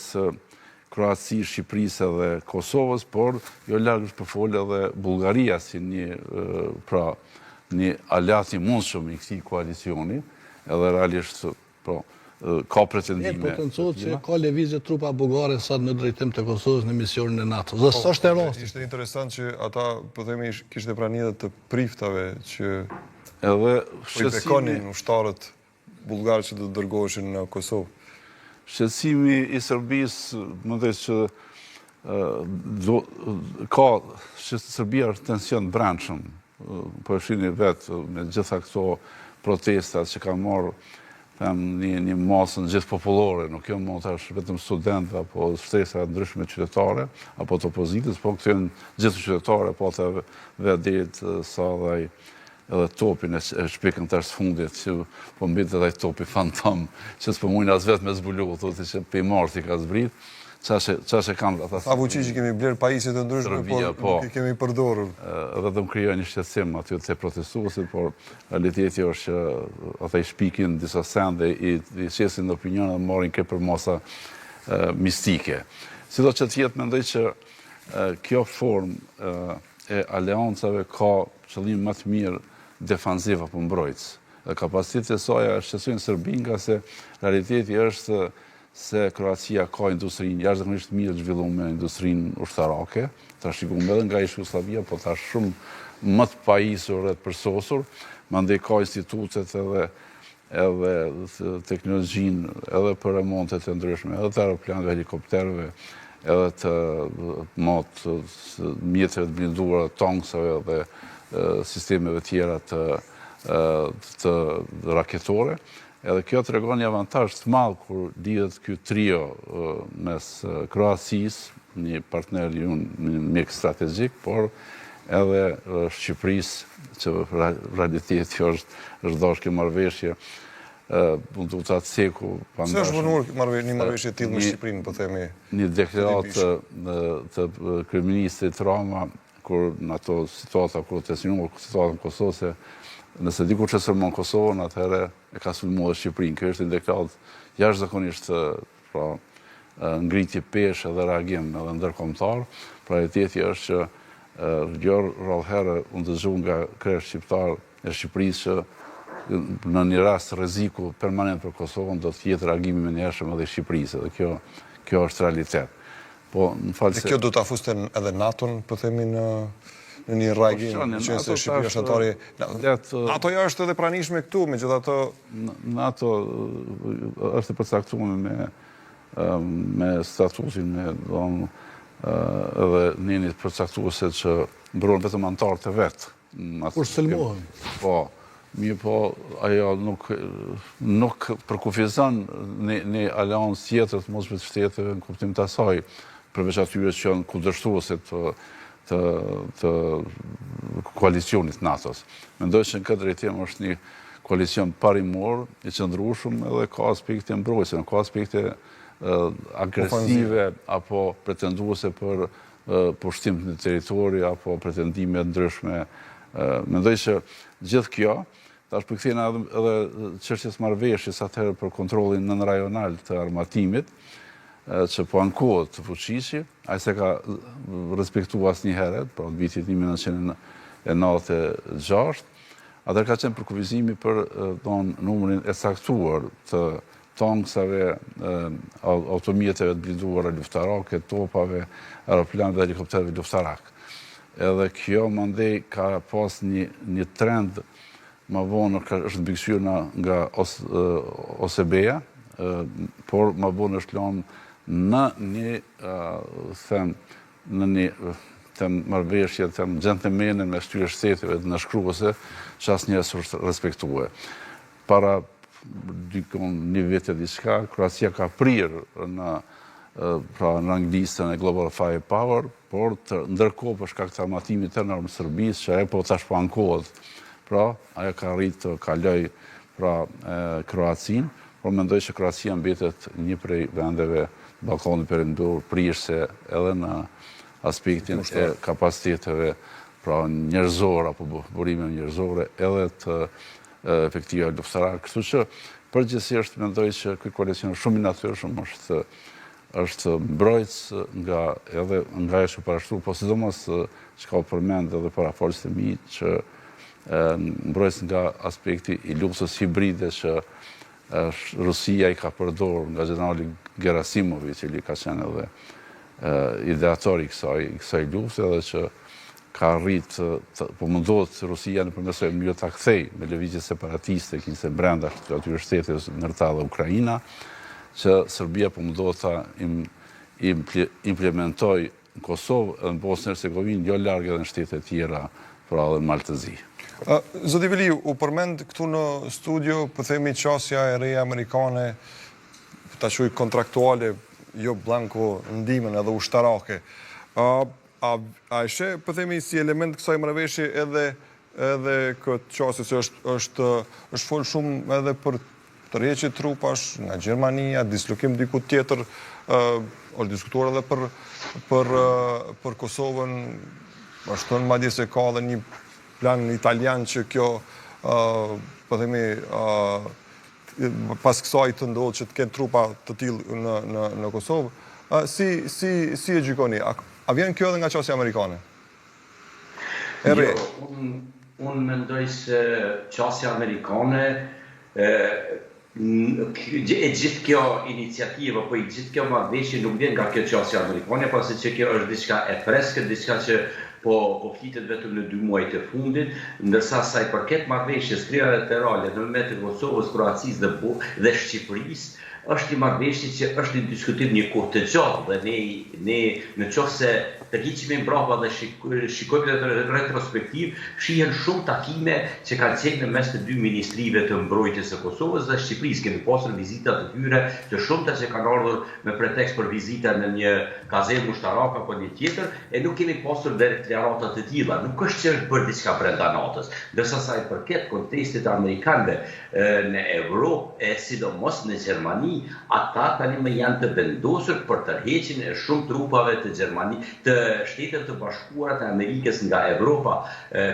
Kroaci, Shqipërisë dhe Kosovës, por jo larg është përfol edhe Bullgaria si një aleat i mundshëm i këtij koalicioni, edhe realisht ka pretendime. Potencohet që ka lëvizje trupa bullgare sot në drejtim të Kosovës në misionin e NATO. Dhe s'është e rasti. Ishte interesant që ata, po themi, kishte pranë edhe të priftave që edhe i bekonin ushtarët bullgarë që do të dërgoheshin në Kosovë. Shqetësimi i Serbisë, mendoj që ka Serbia është tension brendshëm, po e shihni vetë me gjitha këto protestat që kanë marrë një masën gjithë popullore, nuk janë më tash vetëm studentë apo shtesa ndryshme qytetare apo të opozitës, po këto janë gjithë qytetare, po ata vetë deri sa dhe edhe topin e shpikën tash fundit, që po mbitet edhe topi fantom, që s'po mujnë as vetë me zbulu, thotë që pe marti ka zbrit, çfarë kanë ata. Sa Vučići kemi bler pajisje të ndryshme, por nuk i kemi përdorur. Edhe do krijojnë një shqetësim aty të protestuesit, por realiteti është që ata i shpikin disa sende, i shesin opinion dhe marrin këtë për masa mistike. Sido që tjetë mendoj që kjo formë e aleancave ka qëllim më të mirë defanziv apo mbrojtës. Kapaciteti e saj është shqetësojnë Serbin, nga se realiteti është se Kroacia ka industrinë jashtëzakonisht mirë zhvilluar, industrinë ushtarake, trashëguar edhe nga Jugoslavia, po tash shumë më të pajisur dhe të përsosur, mandej ka institutet edhe teknologjinë edhe për remontet e ndryshme, edhe të aeroplanëve, helikopterëve, edhe të mjetëve të blinduara, tanksave dhe sistemeve tjera të raketore. Edhe kjo të regon një avantazh të madh kur lidhet ky trio mes Kroacisë, një partner një mik strategjik, por edhe Shqipërisë, që realiteti është dashkë marrëveshje, mund të utatë seku. Se është vënur një marrëveshje tillë me Shqipërinë, po themi? Një deklarat të kryeministrit Rama, kur në ato situata, kur të sinuar situatën kosovëse, nëse dikur që sërmon Kosovën, atëherë e ka sulmuar Shqipërinë. Kjo është një deklarat jashtëzakonisht ngritje peshë dhe reagim edhe ndërkombëtar. Realiteti është që gjërë rrallëherë unë dëgju nga krejt shqiptar e Shqipërisë që në një rast rreziku permanent për Kosovën do të jetë reagimi menjëhershëm edhe Shqipërisë, dhe kjo është realitet. Po, në falë se... Dhe kjo do të afuste edhe NATO-n, po themi në një reagim, që se Shqipëria është atari... NATO ja është edhe pranishme këtu, me gjitha të... NATO është përcaktuar me statusin edhe njënit përcaktuese që mbron vetëm antarët e vetë. Kur sëlmohen. Po, mirë po, ajo nuk përkufizon një aleancë tjetër të mos vetë shteteve në kuptim të asaj, përveç atyre që janë kundërshtuese të koalicionit NATO-s. Mendoj që në këtë drejtim është një koalicion parimor, i qëndrueshëm, edhe ka aspekte mbrojtëse, ka aspekte agresive apo pretenduese për pushtim në territori apo pretendime ndryshme. Mendoj që gjithë kjo, tash përkthejna edhe çështjes marrëveshjes atëherë për kontrollin nënrajonal të armatimit, që po ankohet të fuqishi, ai se ka respektuar asnjëherë, pra në vitin 1996, atëherë ka qenë përkufizimi për numrin e saktuar të tanksave, automjeteve të blinduara luftarake, topave, aeroplanëve dhe helikopterëve luftarak. Edhe kjo mandej ka pas një trend më vonë është mbikëqyrë nga OSB-ja, por më vonë është lënë në një marrëveshje gentlemane me shtyre shteteve të nënshkruese që asnjëherë s'është respektuar. Para një vit e diçka, Kroacia ka prirë në ranglistën e Global Firepower, por ndërkohë për shkak të armatimit të enorm Serbisë, që ajo po tash po ankohet, pra ajo ka arritë të kaloj Kroacinë, por mendoj që Kroacia mbetet një prej vendeve Ballkanit Perëndimor prirëse edhe në aspektin e kapaciteteve pra njerëzore apo burime njerëzore edhe të efektive luftarake. Kështu që përgjithsisht mendoj që ky koalicion shumë i natyrshëm është mbrojtës nga ajo që parashtrua, po sidomos që ka përmend edhe parafolësit e mi, që mbrojtës nga aspekti i luftës hibride që Rusia i ka përdorur nga generali Gerasimovi, i cili ka qenë edhe ideatori i kësaj lufte, edhe që ka arritë, po mundohet Rusia nëpërmes mënyrë ta kthej me lëvizje separatiste që ishte brenda atyre shteteve ndërta dhe Ukraina, që Serbia po mundohet ta implementoj në Kosovë dhe në Bosnjë Hercegovinë, jo larg edhe në shtete tjera, pra edhe në Maltëzi. Zoti Veliu, u përmend këtu në studio, po themi qasja e re amerikane, ta quaj kontraktuale, jo blanko ndihmën edhe ushtarake. A ishe, po themi, si element kësaj marrëveshje edhe këtë qasje që është folë shumë edhe për tërheqje trupash nga Gjermania, dislokim diku tjetër, o diskutuar edhe për Kosovën, është thënë madje se ka edhe një plan italian që kjo, po themi, pas kësaj të ndodhë që të kenë trupa të tillë në Kosovë. Si e gjykoni? A vjen kjo edhe nga qasja amerikane? Unë mendoj se qasja amerikane e gjithë kjo iniciativë, po i gjithë kjo marrëveshje nuk vjen nga kjo qasja amerikane, pasi që kjo është diçka e freskët, diçka që po flitet vetëm në 2 muaj të fundit, ndërsa sa i përket marrëveshjes trilaterale në mes të Kosovës, Kroacisë dhe Shqipërisë, është një marrëveshje që është një diskutim një kohë të gjatë dhe ne në qoftë se tërhiqemi mbrapa dhe shikojmë retrospektiv, shihen shumë takime që kanë qenë në mes të 2 ministrive të mbrojtjes së Kosovës dhe Shqipërisë. Kemi pasur vizita të tyre, të shumta që kanë ardhur me pretekst për vizita në një kazemë ushtarake apo një tjetër, e nuk kemi pasur deklarata të tilla. Nuk është që është bërë diçka brenda NATO-s, ndërsa sa i përket kontekstit amerikanëve në Evropë, e sidomos në Gjermani, ata tani më janë të vendosur për tërheqjen e shumë trupave të të Shtetet të Bashkuara të Amerikës nga Evropa.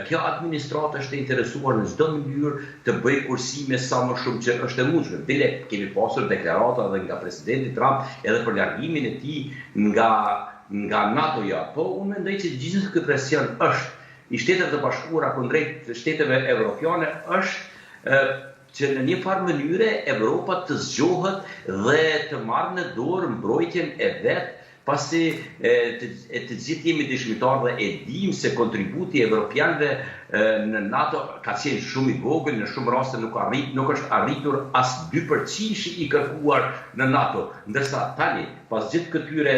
Kjo administratë është e interesuar në çdo mënyrë të bëjë kursime sa më shumë që është e mundshme. Bile kemi pasur deklarata edhe nga presidenti Trump edhe për largimin e tij nga NATO-ja. Po unë mendoj që gjithë ky presion është i Shtetet të Bashkuara kundrejt shteteve evropiane është që në një farë mënyre Evropa të zgjohet dhe të marrë në dorë mbrojtjen e vetë, pasi të gjithë jemi dëshmitar dhe e dim se kontributi evropianëve në NATO ka qenë shumë i vogël, në shumë raste nuk është arritur as 2% i kërkuar në NATO, ndërsa tani, pas gjithë këtyre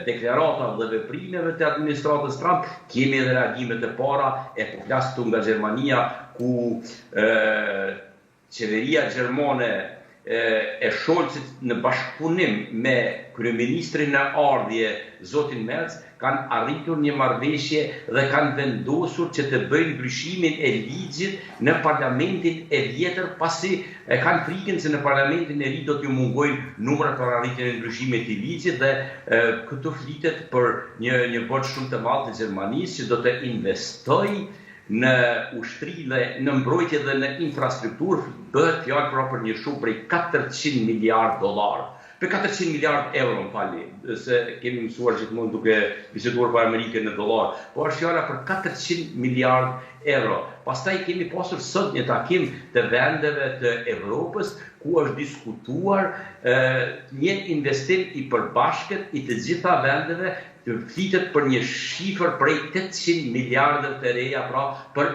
deklaratave dhe veprimeve të administratës Trump, kemi edhe reagimet e para, po flas këtu nga Gjermania, ku qeveria gjermane e Scholzit në bashkëpunim me kryeministrin në ardhje, zotin Merz, kanë arritur një marrëveshje dhe kanë vendosur që të bëjnë ndryshimin e ligjit në parlamentin e vjetër, pasi e kanë frikën se në parlamentin e ri do t'ju mungojnë numrat për arritjen e ndryshimit të ligjit dhe këtu flitet për një borxh shumë të madh të Gjermanisë që do të investojë në ushtri dhe në mbrojtje dhe në infrastrukturë, bëhet fjalë pra për një shumë prej 400 miliard dollar. Për 400 miliard euro, më falni, se kemi mësuar gjithmonë duke biseduar për Amerikën në dollar, po është fjala për 400 miliard euro. Pastaj kemi pasur sot një takim të vendeve të Evropës, ku është diskutuar një investim i përbashkët i të gjitha vendeve, flitet për një shifër prej 800 miliardë të reja pra për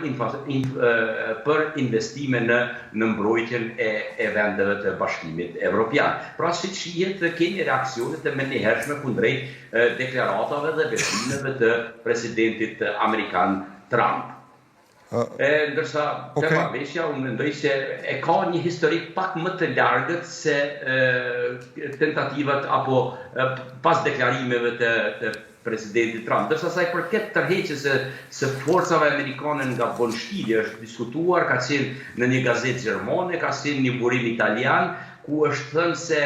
investime në mbrojtjen e vendeve të Bashkimit Evropian. Pra si shihet dhe kemi reaksionet e menjëhershme kundrejt deklaratave dhe veprimeve të presidentit amerikan Trump. Ndërsa te marrëveshja unë mendoj se e ka një histori pak më të largët se tentativat apo pas deklarimeve të presidentit Trump. Ndërsa sa i përket tërheqjes së forcave amerikane nga Bonshtili është diskutuar, ka qenë në një gazetë gjermane, ka qenë një burim italian, ku është thënë se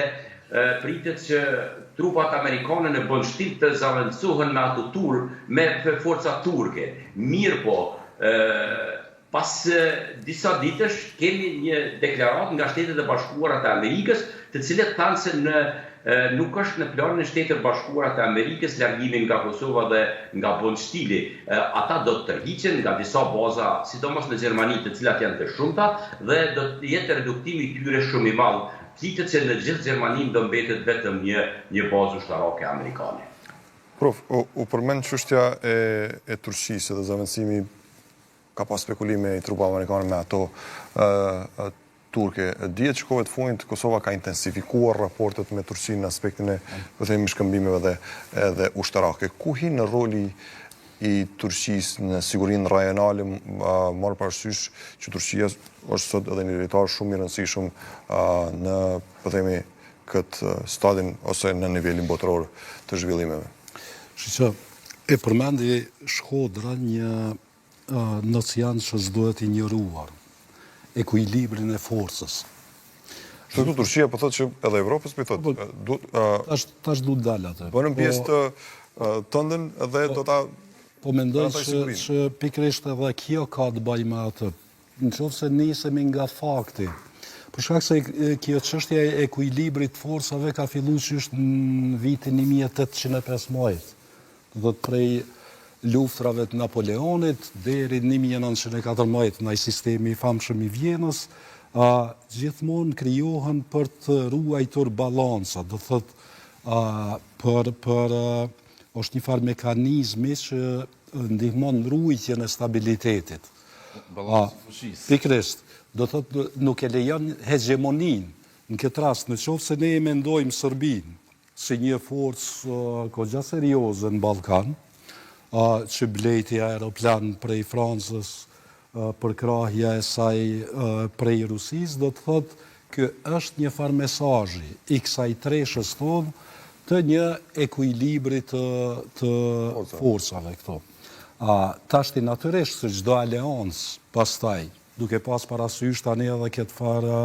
pritet që trupat amerikane në Bonstil të zavencohen me ato me forca turke. Mirë po, pas disa ditësh kemi një deklarat nga Shtetet e Bashkuara të Amerikës, të cilët thanë se nuk është në planin e Shtetet e Bashkuara të Amerikës largimin nga Kosova dhe nga Bonshtili. Ata do të tërhiqen nga disa baza, sidomos në Gjermani, të cilat janë të shumta, dhe do të jetë reduktimi i tyre shumë i madh. Flitet se në gjithë Gjermaninë do mbetet vetëm një bazë ushtarake amerikane. Prof, u përmend çështja e Turqisë dhe zavendësimi, ka pas spekulime i trupave amerikane me ato turke. Dihet që kohët fundit Kosova ka intensifikuar raportet me Turqinë në aspektin e shkëmbimeve dhe ushtarake. Ku hin roli i Turqisë në sigurinë rajonale, marrë parasysh që Turqia është sot edhe një drejtar shumë i rëndësishëm në këtë stadin ose në nivelin botëror të zhvillimeve? Që e përmendi Shkodra një nocian që s'duhet i njëruar, ekuilibrin e forcës. Shtu Turqia po thotë që edhe Evropës po thotë. Tash du të dalë atë. Bënën pjesë të tëndën dhe do ta... Po mendoj që pikrisht edhe kjo ka të bëjë me atë. Në qoftë se nisemi nga fakti. Për shkak se kjo çështja e ekuilibrit forcave ka filluar që në vitin 1815. Do të prej luftrave të Napoleonit deri në 1914 në sistemi i famshëm i Vjenës, gjithmonë krijohen për të ruajtur balanca, do thotë për është një farë mekanizmi që ndihmon ruajtjen e stabilitetit. Balanci fuqisë. Pikrisht, do thotë nuk e lejon hegemoninë. Në këtë rast, në qoftë se ne e mendojmë Serbinë si një forcë kogja serioze në Ballkan, që bleti aeroplan prej Francës për krahja e saj prej Rusisë, do të thotë kë është një farë mesazhi i kësaj treshës tonë të një ekuilibri të forcave këto. Tashti natyrisht se çdo aleancë pastaj, duke pas parasysh tani edhe këtë farë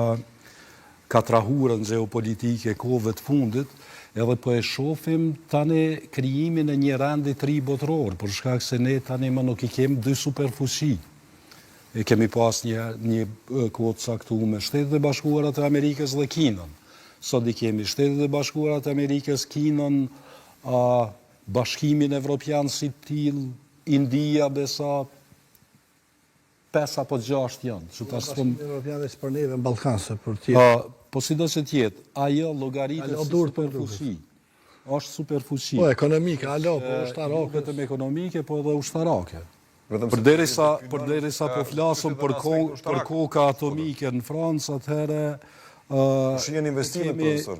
katrahurën geopolitike kohëve të fundit, edhe po e shofim tani krijimin e një rendi të ri botëror, për shkak se ne tani më nuk i kemi dy superfuqi. E kemi pas një kohë të caktuar me Shtetet e Bashkuara të Amerikës dhe Kinën. Sot i kemi Shtetet e Bashkuara të Amerikës, Kinën, Bashkimin Evropian si till, India besa, 5 apo 6 janë. Që ta s'pëm... Evropianëve së për neve në Balkan, se për tjetë. Po si do që tjetë, ajo logaritë si superfuqi. Është superfuqi. Po, ekonomike, alo, po ushtarake. Vetëm ekonomike, po edhe ushtarake. Përderisa po flasëm për koka atomike në Francë, atëhere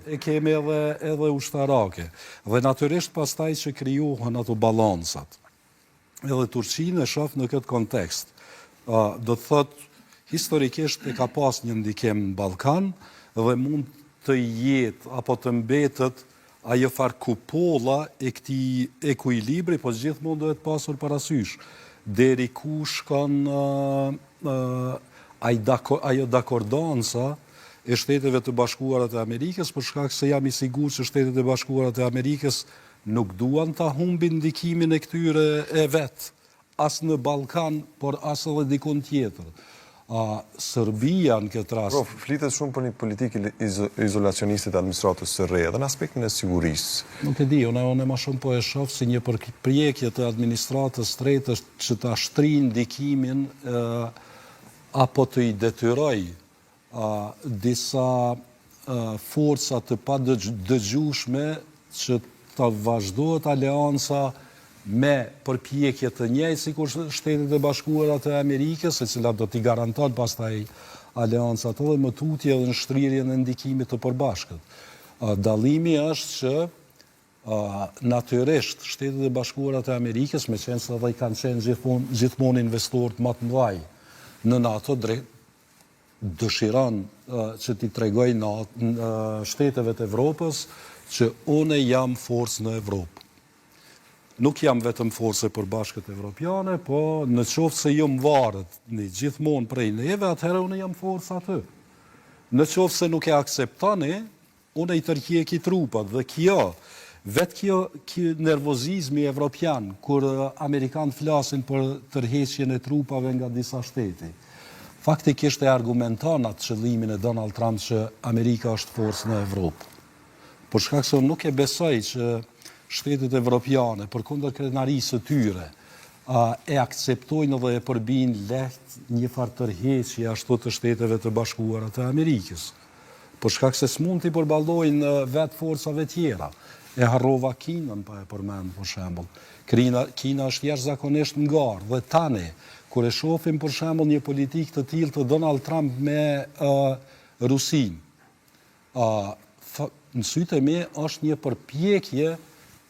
e kemi edhe ushtarake. Dhe natyrisht pastaj që krijohen ato balansat. Edhe Turqinë e shoh në këtë kontekst. Do të thotë, historikisht e ka pas një ndikim në Ballkan dhe mund të jetë apo të mbetet ajo farë kupolla e këtij ekuilibri, po gjithmonë duhet pasur parasysh deri ku shkon ajo dakordanca e Shteteve të Bashkuara të Amerikës, për shkak se jam i sigurt se Shtetet e Bashkuara të Amerikës nuk duan ta humbin ndikimin e këtyre e vet, as në Ballkan, por as edhe dikun tjetër. Serbia në këtë rast... Flitet shumë për një politikë izolacioniste të administratës së re, edhe në aspektin e sigurisë. Nuk e di, unë ma shumë po e shoh si një përpjekje të administratës së re që ta shtrijë ndikimin apo të i detyroj disa forca të pa dëgjueshme që ta vazhdohet aleanca me përpjekje të njëjtë sikur Shtetet e Bashkuara të Amerikës, e cilat do t'i garanton pastaj aleancat edhe më tutje dhe në shtrirjen e ndikimit të përbashkët. Dallimi është që natyrisht Shtetet e Bashkuara të Amerikës, me qenë se edhe i kanë qenë gjithmonë investorët më të mëdhenj në NATO, dëshiron që t'i tregoj Shteteve të Evropës që une jam forcë në Evropë. Nuk jam vetëm forse për bashkët evropiane, po në qoftë se jo më varet një gjithmonë prej neve, atëherë unë jam forcë aty. Në qoftë se nuk e akseptani, unë i tërhiqi trupat dhe vetë kjo nervozizmi evropian, kur Amerikanë flasin për tërheqjen e trupave nga disa shtete, faktikisht e argumenton atë qëllimin e Donald Trump që Amerika është forcë në Evropë. Por shkak se unë nuk e besoj që Shtetet evropiane, përkundër krenarisë së tyre, e akceptojnë dhe e përbin lehtë një farë tërheqje ashtu të Shteteve të Bashkuara të Amerikës. Për shkak se s'mund t'i përballojnë vetë forcave tjera. E harrova Kinën, pa e përmend për shembull. Kina është jashtëzakonisht ngarë dhe tani, kur e shohim për shembull një politikë të tillë të Donald Trump me Rusinë, në sytë e mi është një përpjekje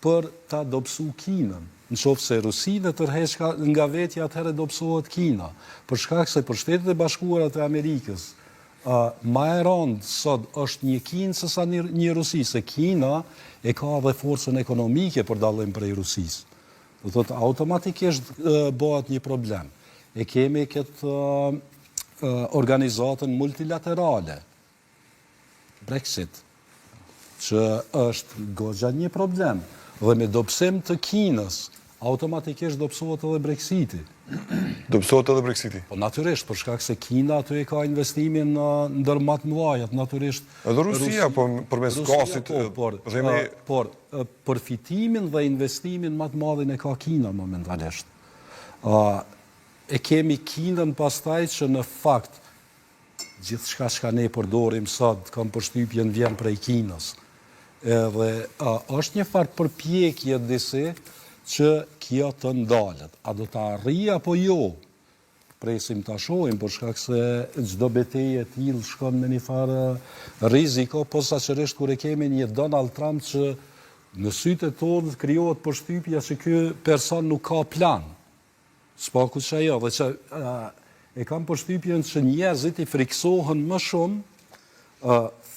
për ta dobësu Kinën. Në qoftë se Rusia tërheq nga vetja, atëherë dobësohet Kina. Për shkak se për Shtetet e Bashkuara të Amerikës, ma e rëndë sot është një Kinë sesa një Rusi, se Kina e ka dhe forcën ekonomike për dallim prej Rusisë. Do thotë automatikisht bëhet një problem. E kemi këtë organizatën multilaterale, Brexit, që është goxha një problem. Dhe me dobësim të Kinës, automatikisht dobësohet edhe Brexiti. Dobësohet edhe Brexiti? Po natyrisht, për shkak se Kina aty e ka investimin ndër më të mëdha, natyrisht. Edhe Rusia, po përmes gasit. Por përfitimin dhe investimin më të madhin e ka Kina momentalisht. E kemi Kinën pastaj që në fakt gjithçka që ne përdorim sot, kam përshtypjen vjen prej Kinës. Edhe është një farë përpjekje disi që kjo të ndalet. A do të arrijë apo jo? Presim të shohim, për shkak se çdo betejë e tillë shkon me një farë rreziko, posaçërisht kur e kemi një Donald Trump që në sytë e tonë krijohet përshtypja që ky person nuk ka plan. S'paku që ajo, dhe që e kam përshtypjen që njerëzit i friksohen më shumë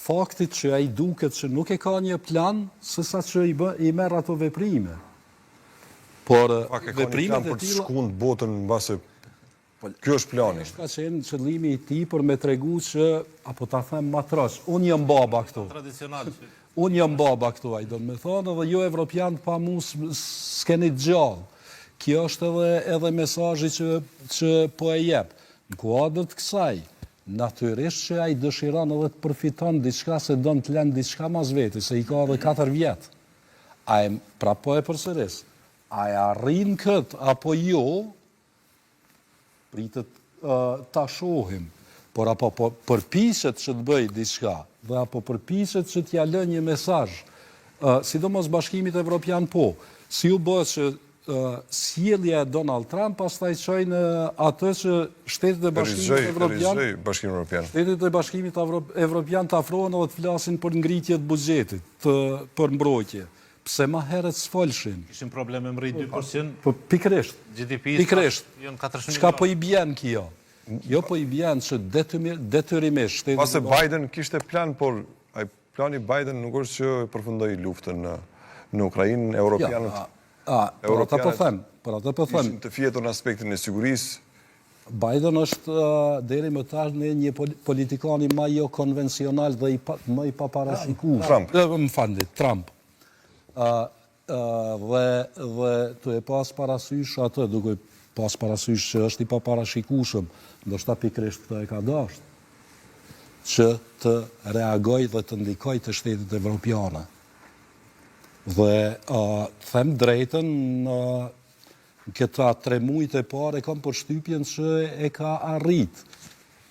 faktit që ai duket që nuk e ka një plan, sesa që i merr ato veprime. Por veprimet e tilla për të shkuar në botën mbase ky është plani. Ka qenë qëllimi i tij për me tregu që apo ta them matrosh, unë jam baba këtu. Tradicional. Unë jam baba këtu, ai do të më thonë, edhe jo evropian pa mua s'keni gjallë. Kjo është edhe mesazhi që po e jep. Në kuadër të kësaj, natyrisht që ai dëshiron edhe të përfiton diçka se don të lënë diçka mas veti, se i ka edhe 4 vjet. Pra po e përsëris. A e arrin kët apo jo? Pritet ta shohim, por apo përpiqet që të bëj diçka, dhe apo përpiqet që t'ja lë një mesazh, sidomos Bashkimit Evropian si u bë që sjellja e Donald Trump pastaj çoi në atë që shtetet e Bashkimit Evropian Shtetet e Bashkimit Evropian të afrohen dhe të flasin për ngritje të buxhetit, për mbrojtje. Pse ma herët s'folshin? Kishim probleme më rrit 2%. Po pikërisht. Pikërisht. Çka po i bjen kjo? Jo po i bjen që detyrimisht shtetet. Pase Biden kishte plan, por ai plani Biden nuk është që përfundoi luftën në Ukrainë, europianët. Por ata po them. Ishim të fjetur në aspektin e sigurisë. Biden është deri më tash në një politikani më jo konvencional dhe më i paparashikuar. Trump. Më falni, Trump. Dhe të e pas parasysh atë, duke pas parasysh që është i paparashikueshëm, ndoshta pikërisht këtë e ka dashur, që të reagoj dhe të ndikoj të shtetet evropiane. Dhe them drejtën, këta 3 muajt e parë e kam përshtypjen që e ka arrit.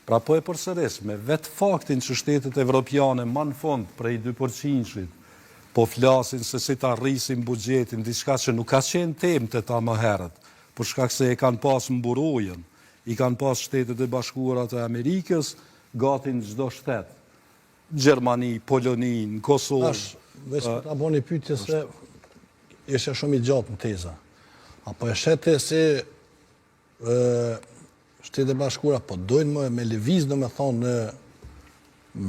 Pra po e përsëris, me vetë faktin që shtetet evropiane më në fund prej 2%-shit, po flasin se si ta rrisin buxhetin, diçka që nuk ka qenë temë të ta më herët, për shkak se e kanë pas mburojen, i kanë pas Shtetet e Bashkuara të Amerikës, gati në çdo shtet. Gjermani, Poloni, Kosovë. Veç për ta bëni pyetje se ishte shumë i gjatë në teza. Apo e shete se Shtetet e Bashkuara po dojnë me lëviz, domethënë në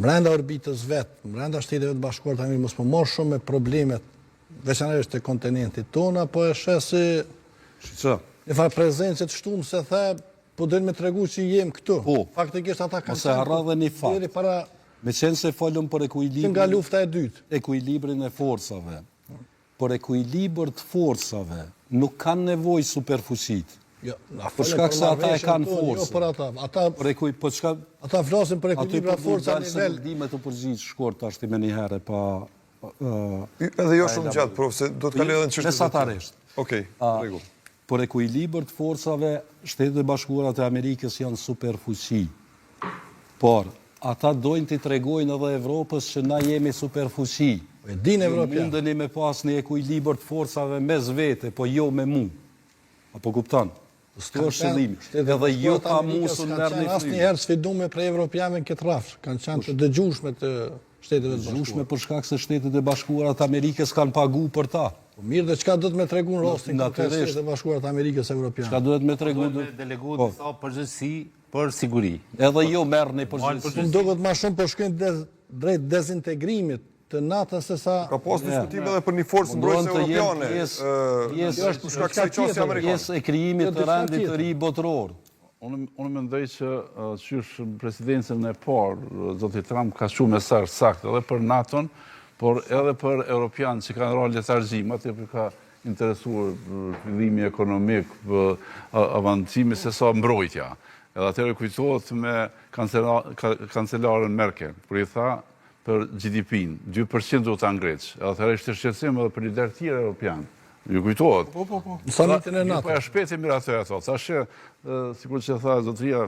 brenda orbitës vetë, brenda Shteteve të Bashkuara të Amerikës, mos po marr shumë me problemet veçanërisht të kontinentit tonë, apo e sheh se në farë prezencë të shtunë se the, po dojnë me tregu që jem këtu. Faktikisht ata kanë se harra dhe një fakt. Me qenë se folëm për ekuilibrin nga lufta e dytë. Ekuilibrin e forcave. Por ekuilibër të forcave nuk kanë nevojë superfuqit. Për shkak se ata e kanë forcë. Jo për ata. Ata flasin për ekuilibra forca në nivel. Dime të përgjigj shkurt tash me një herë pa edhe jo shumë gjatë, profesor, do të kaloj edhe në çështën. Mesatarisht. Okej, rregull. Por ekuilibër të forcave, Shtetet e Bashkuara të Amerikës janë superfuqi. Por ata dojnë t'i tregojnë edhe Evropës që na jemi superfuqi. E din evropian. Mundeni me pas një ekuilibër të forcave mes vete, po jo me mu. Apo kupton? Sto është qëllimi. Edhe jo ta musun merrni frymë. Asnjëherë sfidume për evropianëve këtë rrafsh, kanë qenë të dëgjueshme të Shteteve të Bashkuara. Për shkak se Shtetet e Bashkuara të Amerikës kanë pagu për ta. Po mirë, dhe çka do të më tregun rostin këtë Shtetet e Bashkuara të Amerikës evropiane? Çka duhet më tregun? Delegu disa përgjegjësi për siguri. Edhe jo merrni përgjegjësi. Më duket më shumë po shkojnë drejt dezintegrimit të NATO-s se sa ka pas diskutime edhe për një forcë mbrojtëse europiane. Është për shkak se qoftë amerikane. Pjesë e krijimit të rendit të ri botëror. Unë mendoj që qysh presidencën e parë, zoti Trump ka shumë mesazh saktë edhe për NATO-n, por edhe për europianë që kanë rol letargjim, atë që ka interesuar fillimi ekonomik, avancimi se sa mbrojtja. Edhe atëherë kujtohet me kancelaren Merkel, kur i tha për GDP-n, 2% do të angreq. Edhe atëherë ishte shqetësim edhe për lider tjerë europian. Ju kujtohet? Po. Samitin e NATO. Po ja shpeti mirë atë e thotë. Thashë, sikur që tha zotëria,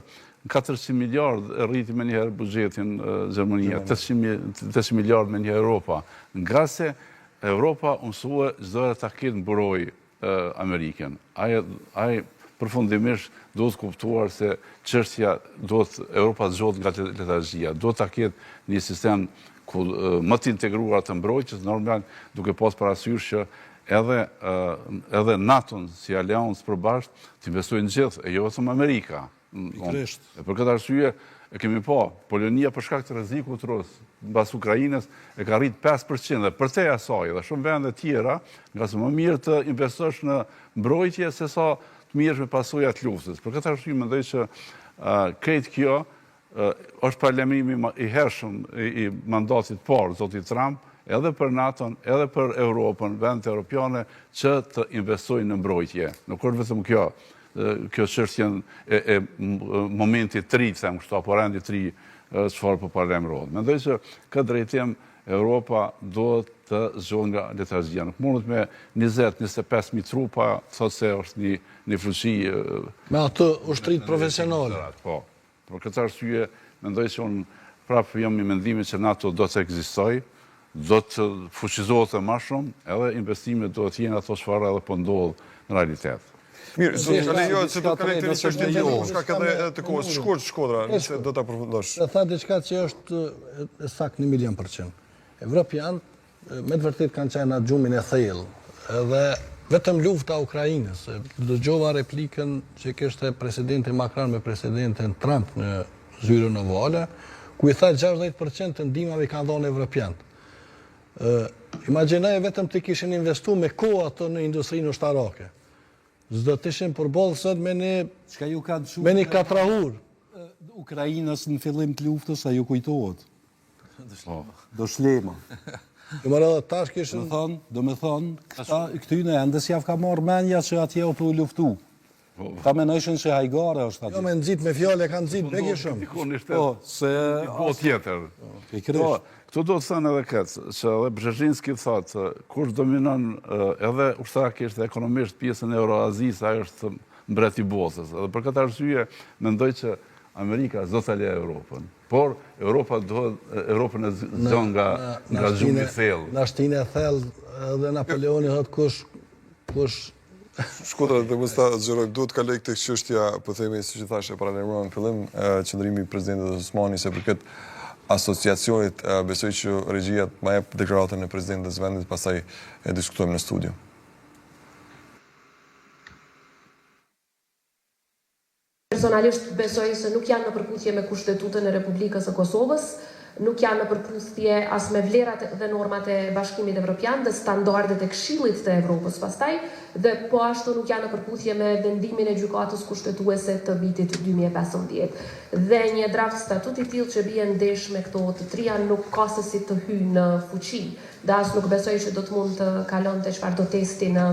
400 miliard rriti me njëherë buxhetin Gjermania, 800 miliard me njëherë Europa. Nga se Europa mësua çdo herë ta ketë mburoj Amerikën. Ai përfundimisht do të kuptuar se çështja Europa zgjodhet nga letargjia, do ta ketë një sistem më të integruar të mbrojtjes, normal duke pas parasysh që edhe NATO-n si aleancë përbashkët të investojnë gjithë, e jo vetëm Amerika. Për këtë arsye e kemi pa, Polonia për shkak të rrezikut rus mbas Ukrainës e ka rrit 5% dhe për te asaj dhe shumë vende tjera, nga se më mirë të investosh në mbrojtje se sa të mirë me pasojat luftës. Për këtë arsye mendoj që krejt kjo është parlemimi i hershëm i mandatit parë, zoti Trump, edhe për NATO-n, edhe për Europën, vendet europiane, që të investojnë në mbrojtje. Nuk është vetëm kjo çështje e momentit 3, them kështu, apo rendi 3, çfarë po parlem rrot. Mendoj që këtë drejtim Europa duhet të zgjohet nga letargjia. Nuk mundet me 20-25.000 trupa, thot se është një fuqi... Me atë ushtrit profesionale. Po, për këtë arsye, mendoj që unë prapë jam i mendimit që NATO do të ekzistoj, do të fuqizohet e ma shumë, edhe investimet do të jenë ato çfarë edhe po ndodh në realitet. Mirë, zotë lejohet se do të kaloj të një çështje tjetër, shka ka edhe të kohës. Shkodra, nëse do ta përfundosh. Dhe tha diçka që është sakt 1.000.000%. Evropian me të vërtet kanë qenë atë gjumin e thellë, edhe vetëm lufta Ukrainës. Dëgjova replikën që kishte presidenti Macron me presidentin Trump në zyrën ovale, ku i tha 60% të ndihmave kanë dhënë evropianët. Imagjinoj vetëm të kishin investuar me kohë ato në industrinë ushtarake. S'do të ishin përballë sot me një katrahur. Ukrainës në fillim të luftës, a ju kujtohet? Do shlema. Do më radha tash kishin... Do me thonë, këtyne endes javë ka marrë menja që atje o për u luftu. Ta menojshin që hajgare është atje. Jo me nëzit me fjale, ka nëzit begi shumë. Po, tjetër. Këtu do të thënë edhe këtë, që edhe Brzezinski thotë, kush dominon edhe ushtarakisht dhe ekonomisht pjesën e Euroazisë, ajo është mbret i botës. Edhe për këtë arsye, mendoj që Amerika do të lejë Europën. Por Europa Europën e zgjon nga gjumi thellë. Në shtinë e thellë edhe Napoleoni thotë kush Shkodra, dhe mos ta zgjerojmë, duhet të kaloj këtë çështja, po themi siç e thashë para në fillim, qëndrimi i presidentit Osmani se përket asociacionit, besoj që regjia ma jep deklaratën e presidentit të vendit, pastaj e diskutojmë në studio. Personalisht besoj se nuk janë në përputhje me Kushtetutën e Republikës së Kosovës, nuk janë në përputhje as me vlerat dhe normat e Bashkimit Evropian dhe standardet e Këshillit të Evropës pastaj, dhe po ashtu nuk janë në përputhje me vendimin e gjykatës kushtetuese të vitit 2015. Dhe një draft statuti i tillë që bie ndesh me këto të trija nuk ka se si të hyjë në fuqi, dhe as nuk besoj që do të mund të kalonte çfarëdo testi në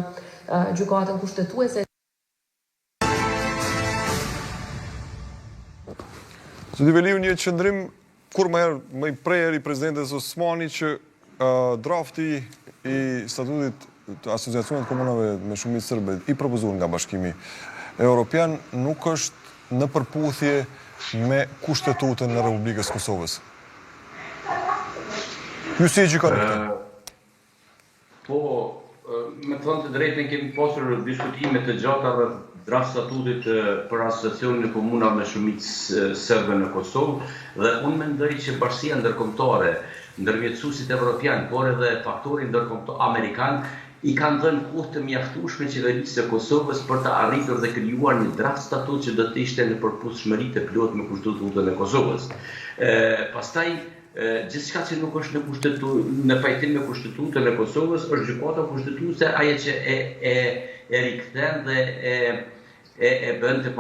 gjykatën kushtetuese. Zoti Veliu, një qëndrim kur më i prejer i presidentes Osmani që drafti i statutit të asociacionit komunave me shumicë serbe i propozuar nga Bashkimi Evropian nuk është në përputhje me Kushtetutën e Republikës Kosovës. Ju si e gjykoni këtë? Po, me thënë të drejtën kemi pasur diskutime të gjata rreth draft statutit për asociacionin e komunave me shumicë serbe në Kosovë, dhe unë mendoj që bashkësia ndërkombëtare, ndërmjetësuesit evropian, por edhe faktori ndërkombëtar amerikan, i kanë dhënë kohë të mjaftueshme qeverisë së Kosovës për të arritur dhe krijuar një draft statut që do të ishte në përputhshmëri të plotë me Kushtetutën e Kosovës. Pastaj gjithçka që nuk është në pajtim me Kushtetutën e Kosovës është gjykata kushtetuese ajo që e rikthen dhe e bën të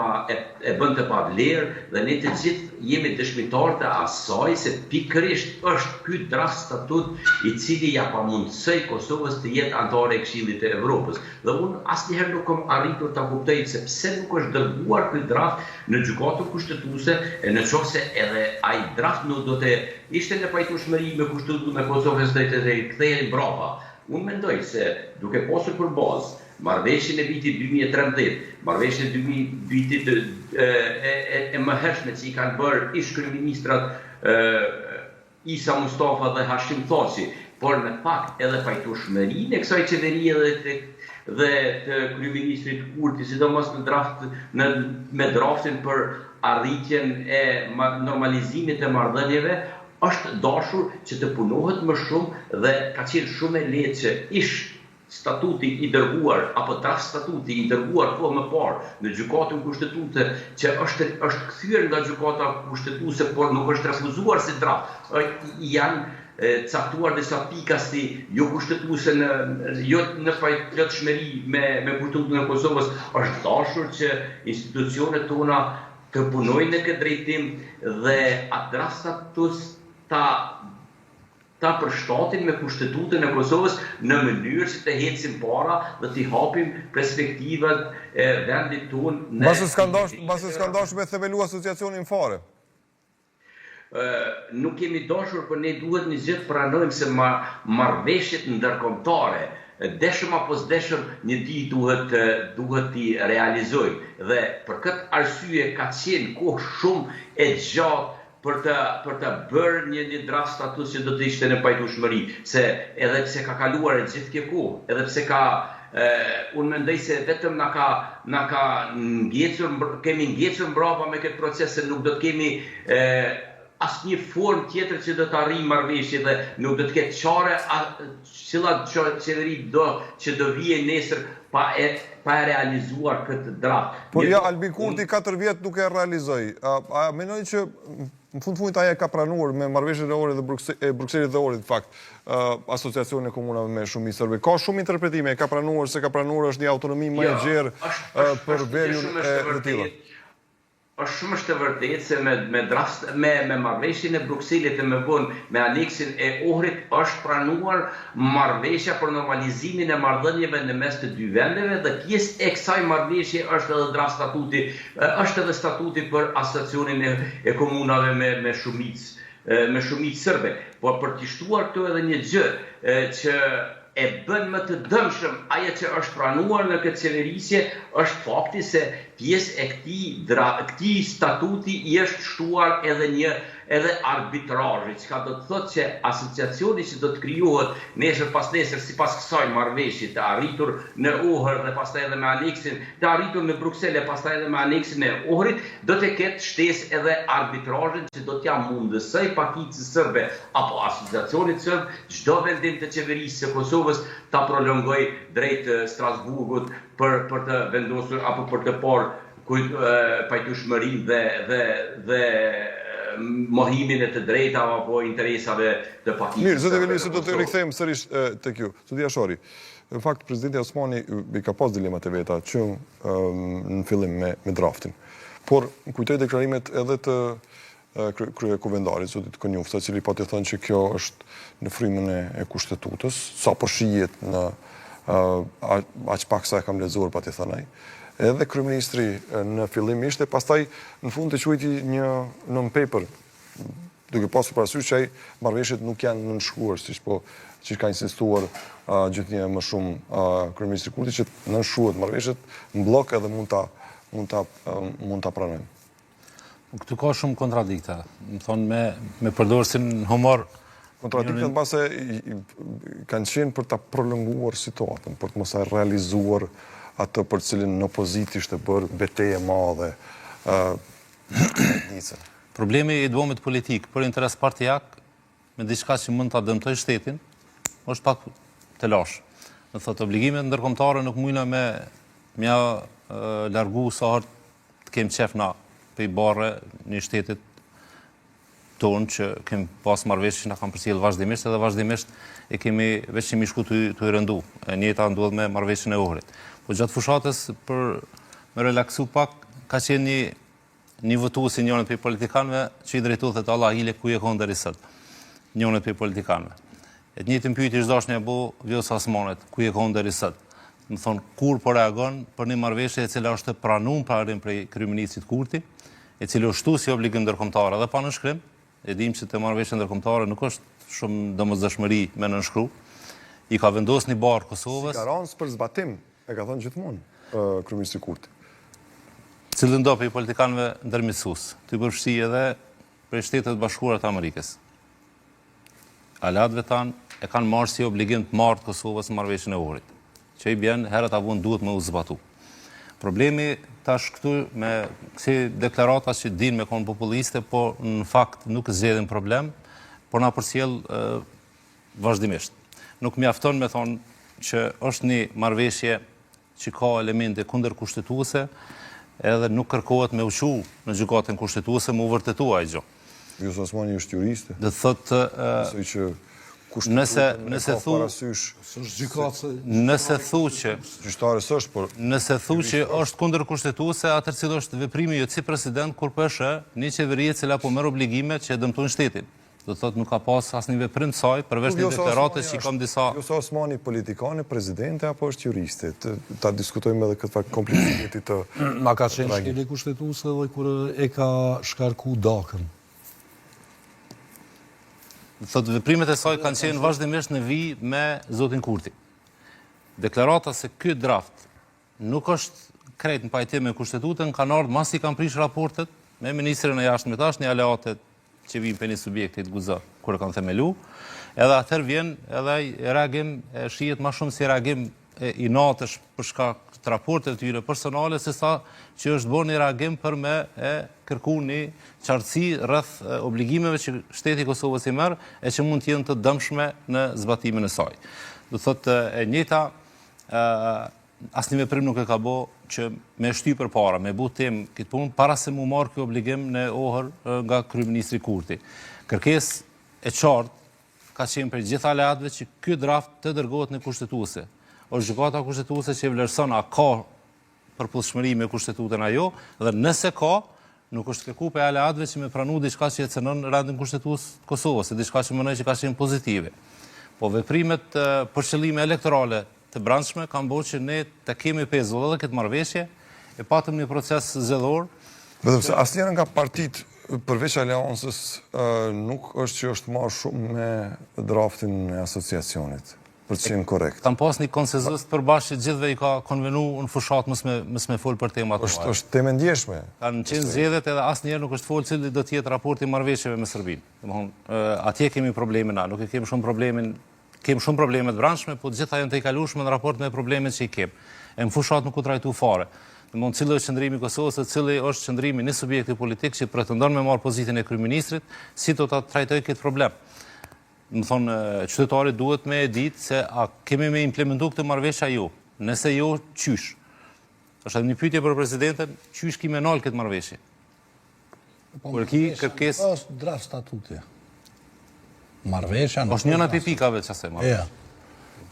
pa vlerë, dhe ne të gjithë jemi dëshmitar të asaj se pikërisht është ky draft statut i cili ja pamundsoi Kosovës të jetë antare e Këshillit të Evropës. Dhe unë asnjëherë nuk kam arritur ta kuptoj se pse nuk është dërguar ky draft në gjykatën kushtetuese, nëse edhe ai draft nuk do të ishte në pajtueshmëri me Kushtetutën e Kosovës dhe të kthehej mbrapa. Unë mendoj se duke pasur për bazë marrëveshjen e vitit 2013, marrëveshjen e vitit e mëhershme që i kanë bërë ish kryeministrat Isa Mustafa dhe Hashim Thaçi, por në fakt edhe pajtueshmërinë e kësaj qeverie dhe të kryeministrit Kurti, sidomos me draftin për arritjen e normalizimit të marrëdhënieve, është dashur që të punohet më shumë dhe ka qenë shumë e lehtë që ish statuti i dërguar apo draft statuti i dërguar kohë më parë në gjykatën kushtetuese që është kthyer nga gjykata kushtetuese por nuk është refuzuar si draft. Janë caktuar disa pika si jo kushtetuese në plotshmëri me Kushtetutën e Kosovës. Është dashur që institucionet tona të punojnë në këtë drejtim dhe atë draft status ta përshtatin me Kushtetutën e Kosovës në mënyrë që të ecim para dhe të hapim perspektivat e vendit tonë. Mbas s'ka dashur me thevelu asociacionin fare. nuk kemi dashur, për ne duhet një gjithë pranojmë se marrëveshjet ndërkombëtare, deshëm apo s'deshëm, një ditë duhet t'i realizojmë. Dhe për këtë arsye ka qenë kohë shumë e gjatë për të bërë një draft status që do të ishte në pajtueshmëri, se edhe pse ka kaluar e gjithë kjo kohë, edhe pse unë mendoj se vetëm na ka kemi ngjecur mbrapa me këtë proces, se nuk do të kemi asnjë formë tjetër që do të arrijë marrëveshje dhe nuk do të ketë çare cila qeveri që do vijë nesër pa e realizuar këtë draft. Por ja, Albin Kurti 4 vjet nuk e realizoi. A mendoj që në fund aja ka pranuar me marrëveshjen e Ohrit dhe Brukselit dhe Ohrit, fakt, asociacionin e komunave me shumicë serbe. Ka shumë interpretime, ka pranuar se ka pranuar është një autonomi më e gjerë për veriun e të tilla. Është shumë të vërtetë se me marrëveshjen e Brukselit dhe me aneksin e Ohrit është pranuar marrëveshja për normalizimin e marrëdhënieve në mes të dy vendeve, dhe pjesë e kësaj marrëveshje është edhe draft statuti, është edhe statuti për asociacionin e komunave me shumicë serbe. Por për të shtuar këtu edhe një gjë që e bën më të dëmshëm ajo që është pranuar në këtë qeverisje, është fakti se pjesë e këtij statuti i është shtuar edhe arbitrazhi, çka do të thotë që asociacioni që do të krijohet nesër pas nesër sipas kësaj marrëveshje të arritur në Ohër dhe pastaj edhe me aneksin të arritur në Bruksel e pastaj edhe me aneksin e Ohrit, do të ketë shtesë edhe arbitrazhin që do t'ja mundësoj pakicës serbe apo asociacionit serb çdo vendim të qeverisë së Kosovës ta prolongoj drejt Strasburgut për të vendosur apo për të parë pajtueshmërinë dhe mohimin e të drejtave apo interesave të pakicës. Mirë, zoti Velisi, do të rikthejmë sërish tek ju. Zoti Ashori, në fakt presidenti Osmani i ka pas dilemat e veta që në fillim me draftin. Por kujtoj deklarimet edhe të kryekumvendarit, zotit Konjufta, i cili pati thënë që kjo është në frymën e kushtetutës, sa po shihet në aq pak sa e kam lexuar pati thënë ai. Edhe kryeministri në fillim ishte, pastaj në fund të quajti një non-paper, duke pasur parasysh që ai marrëveshjet nuk janë nënshkruar, siç ka insistuar gjithnjë më shumë kryeministri Kurti, që nënshkruhet marrëveshjet në blok edhe mund ta pranojmë. Këtu ka shumë kontradikta. Më thonë me përdorsin humor. Kontradiktat mbase kanë qenë për ta prolonguar situatën, për të mos e realizuar atë për cilin në opozit ishte bërë betejë e madhe. Problemi i dëvomit politik për interes partijak me diçka që mund ta dëmtoj shtetin është pak të lashë. Në thotë, obligimet ndërkombëtare nuk mujna me mja largu sa herë të kem qef na pe i barre një shtetit tonë që kem pas marrëveshje që na kanë përcjell vazhdimisht edhe vazhdimisht e kemi veç që mi shku të i rëndu. E njëjta ndodh me marrëveshjen e Ohrit. Po gjatë fushatës, për me relaksu pak, ka qenë një votues i njërit prej politikanëve që i drejtohet te Allah hile ku e ka deri sot. Njërit prej politikanëve. E të njëjtën pyetje çdo dashnë e bë Vjosa Osmanit, ku e ka deri sot. Më thon kur po reagon për një marrëveshje e cila është pranuar prarim prej kryeministit Kurti, e cila është shtu si obligim ndërkombëtar edhe pa nënshkrim. E dim që të marrëveshja ndërkombëtare nuk është shumë domosdoshmëri me nënshkru. I ka vendosur një barë Kosovës. Si garancë për zbatim, e ka thënë gjithmonë kryeministri Kurti. Cilën do për i politikanëve ndërmjetësues, të përfshi edhe për Shtetet Bashkuara të Amerikës. Alatëve tanë e kanë marrë si obligim të marrë të Kosovës në marrëveshjen e Ohrit, që i bjen herët avon duhet me u zbatu. Problemi tash këtu me kësi deklarata që din me konë populiste, po në fakt nuk zgjedhin problem, por na përcjell vazhdimisht. Nuk mjafton me thonë që është një marrëveshje që ka elemente kundër kushtetuese, edhe nuk kërkohet me uqu në gjykatën kushtetuese me u vërtetua ai gjë. Vjosa Osmani është juriste. Do thotë nëse thu që është kundër kushtetuese, atëherë cilë është veprimi jo si president kur pëshë një qeveri e cila po merr obligime që dëmtojnë shtetin. Do thotë nuk ka pas asnjë veprim të saj përveç një deklarate që kam disa. Vjosa Osmani politikane, presidente apo është juriste? Ta diskutojmë edhe këtë fakt kompleksitetit të. Na ka qenë shkeli kushtetuese edhe kur e ka shkarku Dakën. Thotë veprimet e saj kanë qenë vazhdimisht në vijë me zotin Kurti. Deklarata se ky draft nuk është krejt në pajtim me kushtetutën, kanë ardhur masi kanë prish raportet me ministrin e jashtëm tash në aleatet që vijnë për një subjektit guzar, kur e kanë themelu, edhe atëherë vjen edhe reagim shihet më shumë si reagim i natësh për shkak të raporteve të tyre personale se sa që është bërë një reagim për me kërku një qartësi rreth obligimeve që shteti i Kosovës i merr e që mund të jenë të dëmshme në zbatimin e saj. Do thotë e njëjta asnjë veprim nuk e ka bë që me shty përpara, me bu tem këtë punë para se mu marr ky obligim në ohër nga kryeministri Kurti. Kërkesë e qartë ka qenë për gjithë aleatëve që ky draft të dërgohet në kushtetuese. Është gjykata kushtetuese që vlerëson a ka përputhshmëri me kushtetutën ajo dhe nëse ka, nuk është kërkuar për aleatëve që me pranu diçka që e cënon rendin kushtetues të Kosovës, diçka që mënoj që ka qenë pozitive. Po veprimet për qëllime elektorale të brendshme kanë bërë që ne të kemi pezull edhe këtë marrëveshje, e patëm një proces zgjedhor. Vetëm se asnjëra nga partitë përveç aleancës nuk është që është marrë shumë me draftin e asociacionit. Për të qenë korrekt. Kanë pas një konsenzus të përbashkët, gjithëve i ka konvenu në fushat mos me fol për temat të marrë. Është temë ndjeshme. Kanë qenë zgjedhjet edhe asnjëherë nuk është folë cili do të jetë raporti marrëveshjeve me Serbinë. Domthonë, atje kemi probleme na, nuk e kemi shumë shumë probleme të brendshme, po të gjitha janë të i kalueshme në raport me problemet që i kemi. E në fushat nuk u trajtu fare. Domthonë, cili është qëndrimi i Kosovës, cili është qëndrimi një subjekti politik që pretendon me marrë pozitën e kryeministrit, si do ta trajtojë këtë problem. Më thonë, qytetarit duhet me e ditë se a kemi me implementu këtë marrëveshje jo. Nëse jo, qysh? Është edhe një pyetje për presidenten, qysh ki me nalë këtë marrëveshje? Kur ki kërkes... Është draft statuti. Marrëveshja... është njëna pikave që se marrëveshje.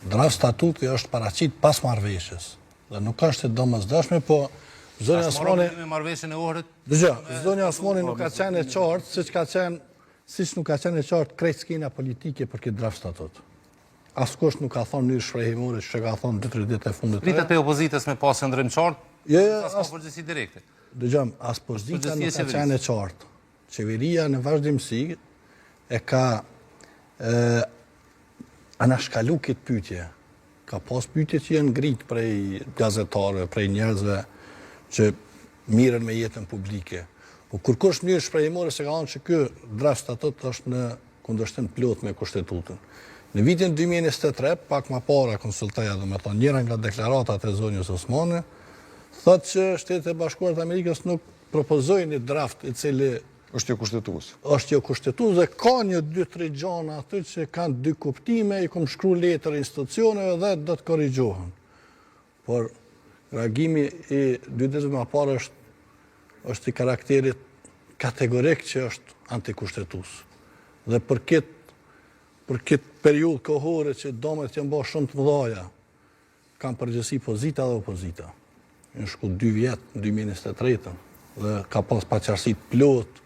Draft statuti është paraqit pas marrëveshjes. Dhe nuk është e domosdoshme, po... Zonja Osmani... marrëveshjen e orët... Zonja Osmani nuk ka qenë e qartë, siç nuk ka qenë e qartë krejt skena politike për këtë draft statut. Askush nuk ka thonë një shprehimore që ka thonë 2-3 ditë e fundit. Pritet e opozitës me pasë ndrim qartë, as përgjithësi direkte. Dëgjom, as pozita nuk ka qenë e qartë. Qeveria në vazhdimsi e ka anashkalu këtë pyetje. Ka pas pyetje që janë ngrit prej gazetarëve, prej njerëzve që mirën me jetën publike. Po kur kush një shprehimore se ka thënë që ky draft statut është në kundërshtim plot me kushtetutën. Në vitin 2023, pak më para konsultoja, domethënë njëra nga deklaratat e zonjës Osmane, thotë që Shtetet e Bashkuara të Amerikës nuk propozojnë një draft i cili është jo kushtetues. Është jo kushtetues dhe ka një 2-3 gjëra aty që kanë dy kuptime, i kam shkruar letër institucioneve dhe do të korrigjohen. Por reagimi i dy ditëve më parë është i karakterit kategorik që është antikushtetues. Dhe për këtë periudhë kohore që domet janë bërë shumë të mëdha, kanë përgjegjësi pozita dhe opozita. Në shku 2 vjetë në 2023 dhe ka pas paqarësi të plot.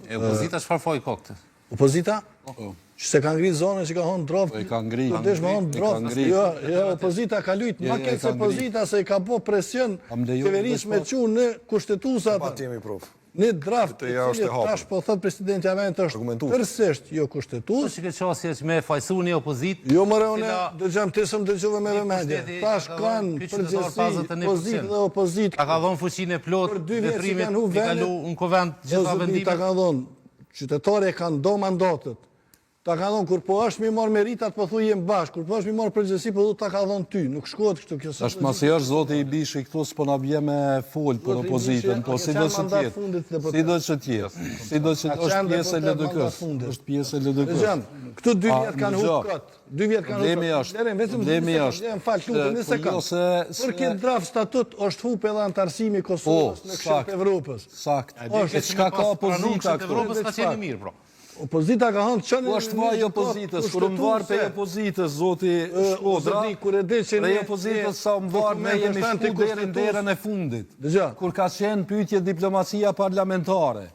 E opozita çfarë foj ka këtë? Opozita? Që se kanë ngritë zonën që ka thonë droft. E ka ngritë. Jo, opozita ka lujtë ma këtë se opozita se i ka po presion qeverisë me që në kushtetuesat. Në draft i cili tash po thot presidenti Avent është tërësisht jo kushtetues. Që qasje që me fajsu një opozit. Jo më rëune, dëgjëm të sëmë dëgjove me vëmendje. Tash kanë përgjithësi pozit dhe opozit. Ta ka dhonë fuqin e plot, veprimit i kalu në kovend gjitha vendime. Ta ka dhonë, qytetari kanë do mandatet. Ta ka thonë, kur po është mi marë meritat, po thuj jem bashkë, kur po është mi marë përgjësi, po du ta ka thonë ty, nuk shkohet kështu kjo së... Ashtë masi është zote i bishi këtu s'po na bje me folë për opozitën, po si do që tjetë, si do që tjetë, si do që është pjesë e LDK-s, është pjesë e LDK-s. Këtu 2 vjetë kanë hupë këtë, 2 vjetë kanë hupë këtë, për këtë draft statut është hupë edhe antarësimi Kosovës në Këshillit të Evropës. Sakt, e qka ka opozita këtu? Opozita ka hënë qënë... Po është vaj opozitës, kur më varë pe opozitës, zoti Shkodra, prej opozitës sa më varë me jemi shku derën e fundit. Kur ka qenë pyetje diplomacia parlamentare,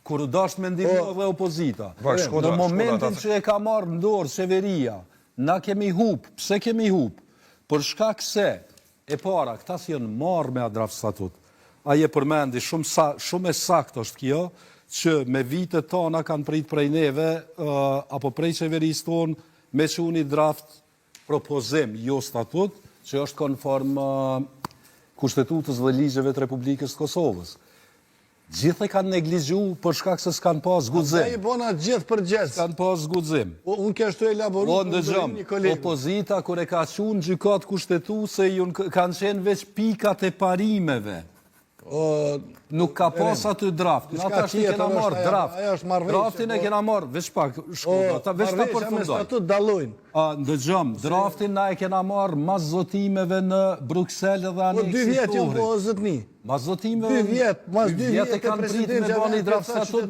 kur dasht me ndihmë dhe opozita. Në momentin që e ka marrë ndorë qeveria, na kemi hup, pse kemi hup? Për shkak se, e para, këta si janë marrë me draft statut. Aje përmendi, shumë e sakt është kjo, që me vitet tona kanë prit prej neve, apo prej qeverisë tonë, me që unë i draft propozim, jo statut, që është konform kushtetutës dhe ligjeve të Republikës të Kosovës. Gjithë e kanë neglizhu për shkak se s'kanë pas guxim. Ata i bona gjithë për gjithë. S'kanë pas guxim. Unë kështu elaboru Po ndëgjom, opozita kur e ka qunë gjykat kushtetuse, kanë qenë veç pikat e parimeve. Nuk ka pas aty draft. Në ata shti kena marrë draft. Draftin e kena marrë, veç pak, veç ta përfundoj. Ndëgjom, draftin na e kena marrë mas zotimeve në Bruxelles dhe aneksit tohri. 2 vjetë jo po zëtni. Mas zotimeve... 2 vjetë, mas 2 vjetë e kanë prit me bani draft statut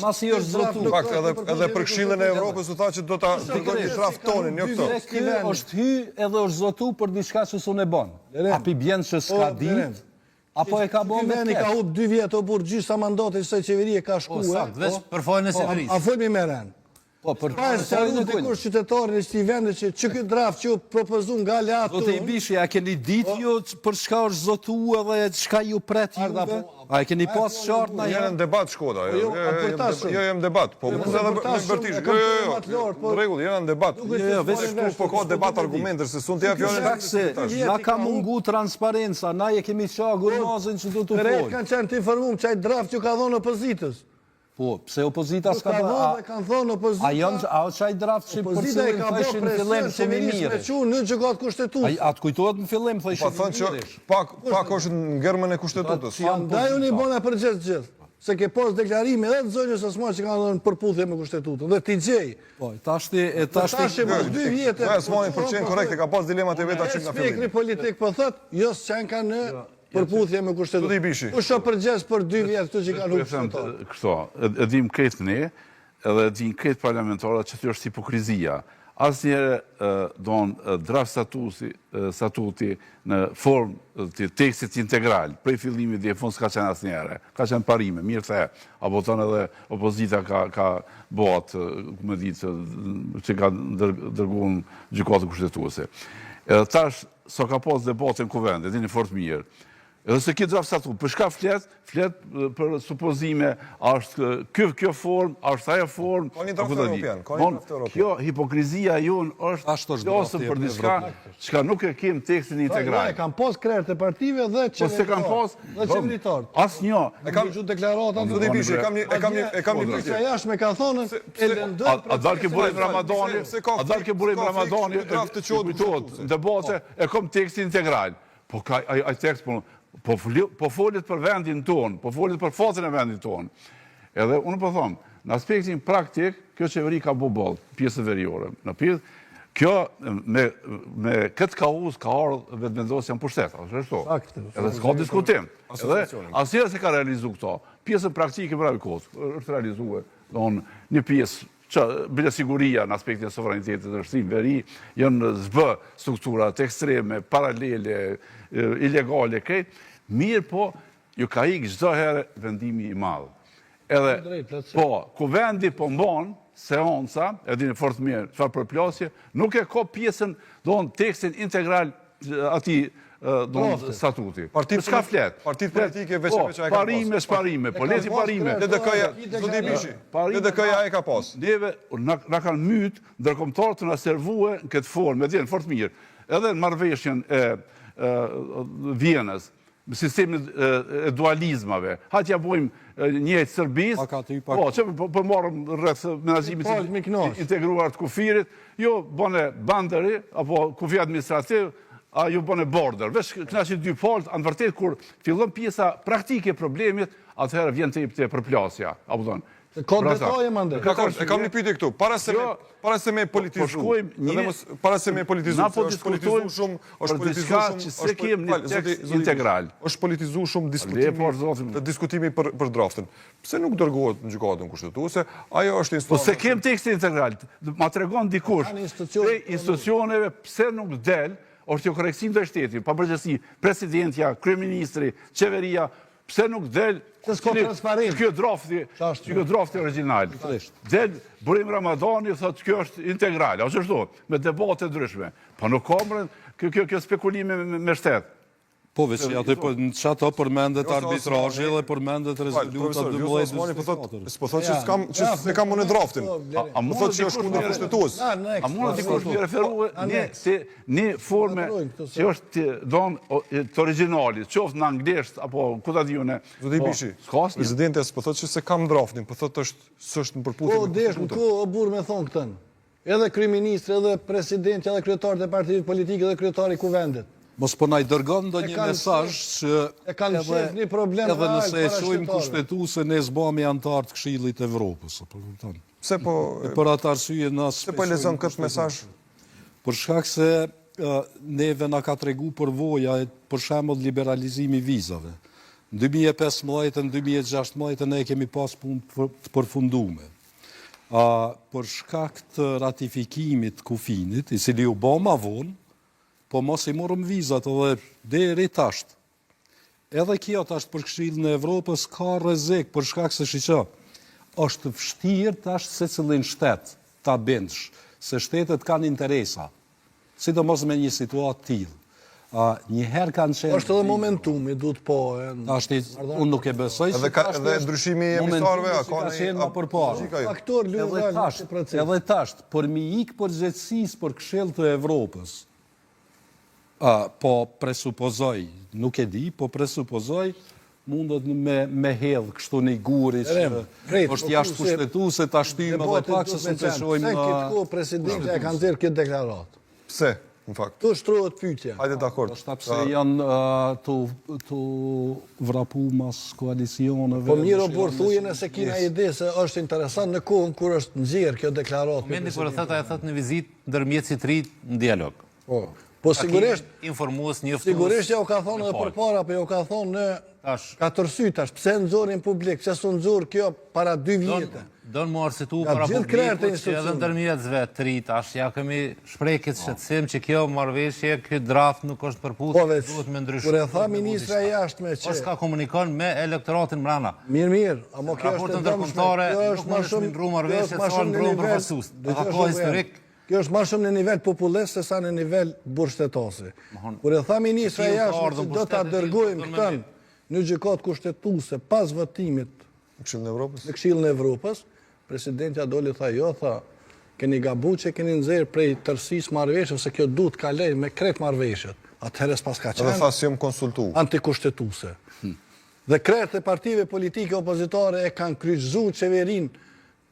masi është zotu. Fakt, edhe për Këshillin e Evropës u tha që do ta dërgojnë draft tonin, jo këto. Ky është hy edhe është zotu për diçka që s'unë e bon. Api bjen që s'ka dit, apo e ka bon me të ka hub 2 vjetë o burë gjysa mandatit së qeverie ka shku. Për fojnë e severisë. A folmi me rënë. Pa e se unë të kur qytetarin e qëti vendet që këtë draft që propozun nga leatur... Do të i bishi, a keni dit ju për shka është zotu edhe shka ju pret juve? A e keni pas qartë na Jene në debat Shkoda, jo jem debat, po mund edhe me bërtish, regull, jene në debat, po ka debat argumentër, se sun të ja fjallin... Shkak se, na ka mungu transparenca, na e kemi qagur mazën që do të folë. Të kanë qenë të informum që ajtë draft që ka dhonë opozitës. Po, pse opozita s'ka dhe... Kanë thonë opozita... A o qaj draft që për cilin thëshin në fillim që mi mire? Në që ka të kushtetutës. A të kujtojt në fillim thëshin mi mire? Pak është në gërmën e kushtetutës. Andaj unë i bona për gjithë. Se ke pos deklarime edhe të zonjës asma që kanë dhënë përputhje me kushtetutën. Dhe t'i gjej. Po, tashti... Tashti mas 2 vjetë... Në esmojnë përqenë korekte, ka pas dilemat e veta që nga fillim. Spekri politik për thët, jos që në kanë në përputhje me kushtetutën. U shë përgjes për 2 vjetë këtu që kanë hukë qëtëtarë. Kështo, edhim këtë ne, edhe edhim këtë parlamentarët që të është hipokrizia. Asë njëre donë draft statuti në formë të tekstit integral, prej fillimit dhe fund s'ka qenë asë njëre. Ka qenë parime, mirë the, apo tonë edhe opozita ka botë, ku me ditë, që ka dërgun gjykatë kushtetuese. Edhe tash, so ka pas debatë në kuvend, edhini fort mirë. Edhe se këtë draft statut, për shka flet për supozime, është kjo form, është ajo form, ka një draft europian. Kjo hipokrizia jonë është plasën për diska që nuk e kem tekstin integral. E kam pas krerë të partive dhe qeveritarë. Asë një. E kam gjutë deklaratën. E kam një pyetje. Jash me ka thonën, a dalë ke burim Ramadani, në debate, e kom tekstin integral. Po ka aj tekst, po folit për vendin tonë, po folit për fatën e vendin tonë. Edhe unë po thomë, në aspektin praktik, kjo qeveri ka bo bolë, pjesë veriore. Në pjesë, kjo me këtë kauz ka ardhë vetëvendosja në pushtet, është shto. Edhe s'ka diskutim. Edhe asnjëherë se ka realizu këto. Pjesën praktike për ajo kohë, është realizuar një pjesë që bile siguria në aspektin e sovranitetit dhe shtim veri, janë zbë strukturat ekstreme, paralele, ilegale, mirë po, ju ka ikë çdo herë vendimi i madhë. Edhe, po, ku vendi po mbonë, seanca, edhe një fort mirë, çfarë përplasje, nuk e ka pjesën, tekstin integral ati statuti. Shka flet? Partit politike veç e ka pas. Parime, po leti parime. DDK-ja e ka pas. Neve, na kanë mytë, ndërkombëtarë të na servue në këtë formë, me djenë fort mirë. Edhe në marrëveshjen e Vienës, sistemit e dualizmave. Hatja bojmë njëjtë Serbis, që përmarëm rreth menaxhimit integruar të kufirit, jo bëne banderi, apo kufi administrativ, a ju bëne border. Vesh knaqin 2 palët, anë vërtet kur fillon pjesa praktike problemit, atëherë vjen të përplasja. Apo thonë. Ka detaje mande. E kam një pyetje këtu. Para se me politizu. Para se me politizu. Na po diskutojmë për diçka që se kem një tekst integral. Është politizu shumë diskutimi për draftin. Pse nuk dërgohet në gjykatën kushtetuese? Ajo është instancë. Po se kem tekst integral. Ma tregon dikush prej institucioneve pse nuk del ortokoreksim të shtetit, pa përgjithësi presidentja, kryeministri, qeveria, pse nuk del kjo drafti original. Del Burim Ramadani, thotë kjo është integral, me debate ndryshme. Pa nuk kamërën kjo spekulime me shtet. Po, veç aty në që ato përmendet arbitrajë dhe përmendet rezoluta 12-24. S'po thot që se kam unë draftin. A Po thot që është kundër kushtetues. A mund dikush mi referu një forme që është donë të originalit, qoftë në anglisht, apo ku ta dijune. Zoti Bishi, presidenti s'po thot që se kam draftin, po thot s'është në përputhje. Po, desh, në ku o burë me thonë këtën. Edhe kryeministri, edhe presidenti, edhe kryetarët e partive politike, edhe kryetari i kuvendet. Mos po na i dërgon ndonjë mesazh që edhe nëse e shohim kushtetuese ne zbami antar të Këshillit të Evropës, apo kupton. Pse po për atë arsye na se po lexon këtë mesazh? Për shkak se neve na ka tregu përvoja për shembull liberalizimi vizave. Në 2015 në 2016 ne kemi pas punë të përfunduar. Për shkak të ratifikimit të kufinit, i cili u bë më vonë, po mos i morëm vizat edhe deri tasht. Edhe kjo tash për Këshillin e Evropës ka rrezik për shkak se shiqo, është vështirë tash secilin shtet ta bindsh, se shtetet kanë interesa, sidomos me një situatë tillë. Njëherë kanë qenë... është edhe momentumi, duhet po... Unë nuk e besoj se... Edhe ndryshimi i emisarve, ka qenë më përpara. Faktor luajnë në proces. Edhe tash, për mi ikë përgjegjësisë për Këshillin të Evropës, po presupozoj, nuk e di, po presupozoj mundet me hedhë kështu një guri që është jashtë kushtetuese ta shtymë edhe pak se të shojmë... Se këtë kohë presidenti e kanë zirë këtë deklaratë. Pse, në fakt? Tu shtrohet pyetja. Hajde dakord. Pse janë tu vrapu mas koalicioneve. Po mirë o burë thuje nëse kina ide se është interesant në kohën kur është nxjerrë kjo deklaratë. Mendi kur e thot në vizitë ndërmjetësit të ri në dialog. Po sigurisht informues njoftues. Sigurisht ja u ka thonë edhe përpara, po ja u ka thonë në katër sy tash, pse nxorrin publik, pse s'u nxorr kjo para 2 vjetë. Don më arsitu para publikut që edhe ndërmjetësve të ri tash ja kemi shpreh këtë shqetësim që kjo marrëveshje, ky draft nuk është përputhje, duhet me ndryshuar. Kur e tha ministra e jashtme që ka komunikon me elektoratin mbrana. Mirë, ama kjo është ndërkombëtare, nuk mund të ndrojë marrëveshje sa ndrojnë profesus. Ato historik. Kjo është më shumë në nivel popullist se sa në nivel burshtetasi. Kur e tha ministra e jashtme do ta dërgojmë këtë në gjykatë kushtetuese pas votimit në Këshillin e Evropës, presidenti doli tha jo, tha keni gabu që keni nxjerr prej tërësisë marrëveshje se kjo duhet kaloj me krejt marrëveshjet. Atëherë s'pas ka qenë. Edhe tha si jam konsultu. Antikushtetuese. Dhe krejt e partive politike opozitare e kanë kryqëzuar qeverinë.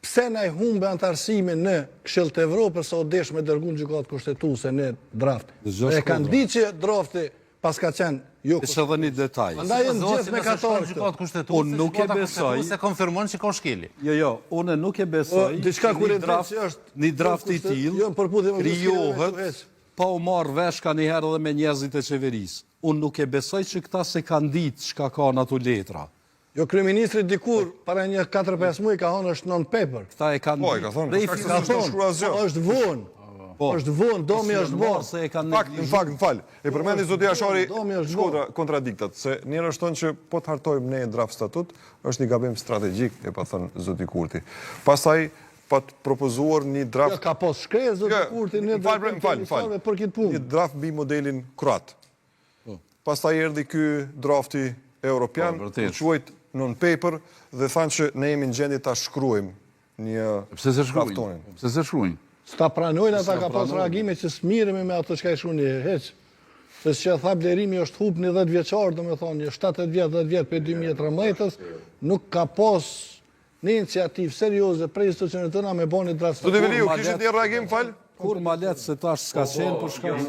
Pse na i humbe antarësimin në Këshill të Evropës sa u desh me dërguar në gjykatë kushtetuese në draft. E kanë ditë që drafti pas ka qenë jo. Është edhe një detaj. Andaj janë gjithë me katorë. Unë nuk e besoj. Se konfirmon që ka shkeli. Jo, unë nuk e besoj. Diçka kur e draft është një draft i tillë krijohet pa u marrë vesh ka njëherë edhe me njerëzit e qeverisë. Unë nuk e besoj që këta se kanë ditë çka ka në ato letra. Jo, kryeministri dikur para një 4-5 muaj ka thonë është non-paper. Këta e kanë ka thonë, është vonë. Është vonë, domi është vonë. Në fakt, më fal. E përmendi zoti Ashari kontradiktat, se njerëz thonë që po të hartojmë ne draft statut, është një gabim strategjik, e pa thënë zoti Kurti. Pastaj pa të propozuar një draft. Jo, ka pas shkresë zoti Kurti në draftin për këtë punë. Një draft mbi modelin kroat. Pastaj erdhi ky drafti europian, quajt non-paper dhe thanë që ne jemi në gjendje ta shkruajmë një draftonin. Pse se shkruajnë? Sta pranojnë ata ka pas reagime që s'miremi me ato çka i shkruani hiç. Se që tha Blerimi është hub një 10 vjeçar, domethënë 70 vjet, 10 vjet për 2013-s, nuk ka pas një iniciativë serioze prej institucioneve tona me bënë draft. Do të veliu, kishit një reagim, fal? Kur ma letë se tash s'ka qenë për shkak.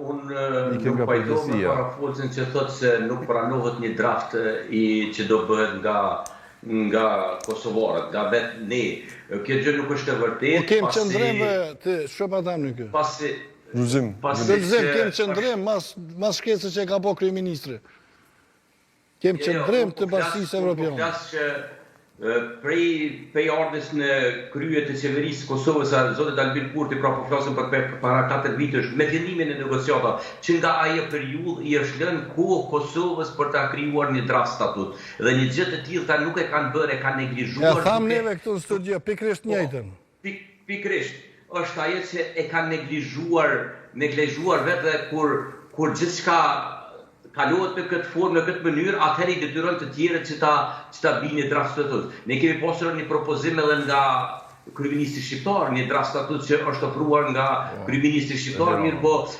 Unë nuk pajtohem me parafolcën që thotë se nuk pranohet një draft që do bëhet nga kosovarët, nga vetë ne. Kjo gjë nuk është e vërtetë. Kem qëndrim të shopa tam në kjo. Lulzim, kem qëndrim mas shkesës që ka po kryeministri. Kem qëndrim të bashkisë evropiane. Prej ardhës në krye të qeverisë Kosovës, zotit Albin Kurti, pra po flasim për para 4 vitësh, me fillimin e negociata, që nga ajo periudhë i është lënë kohë Kosovës për ta krijuar një draft statut. Dhe një gjë të tillë ta nuk e kanë bërë, e kanë neglizhuar. Ja tham neve këtu në studio, pikërisht njëjtën. Pikërisht, është ajo që e kanë neglizhuar vetë kur gjithçka kalohet në këtë formë, në këtë mënyrë, atëherë i detyron të tjerët që ta bini draft statut. Ne kemi pasur një propozim edhe nga kryeministri shqiptar, një draft statut që është ofruar nga kryeministri shqiptar, mirë po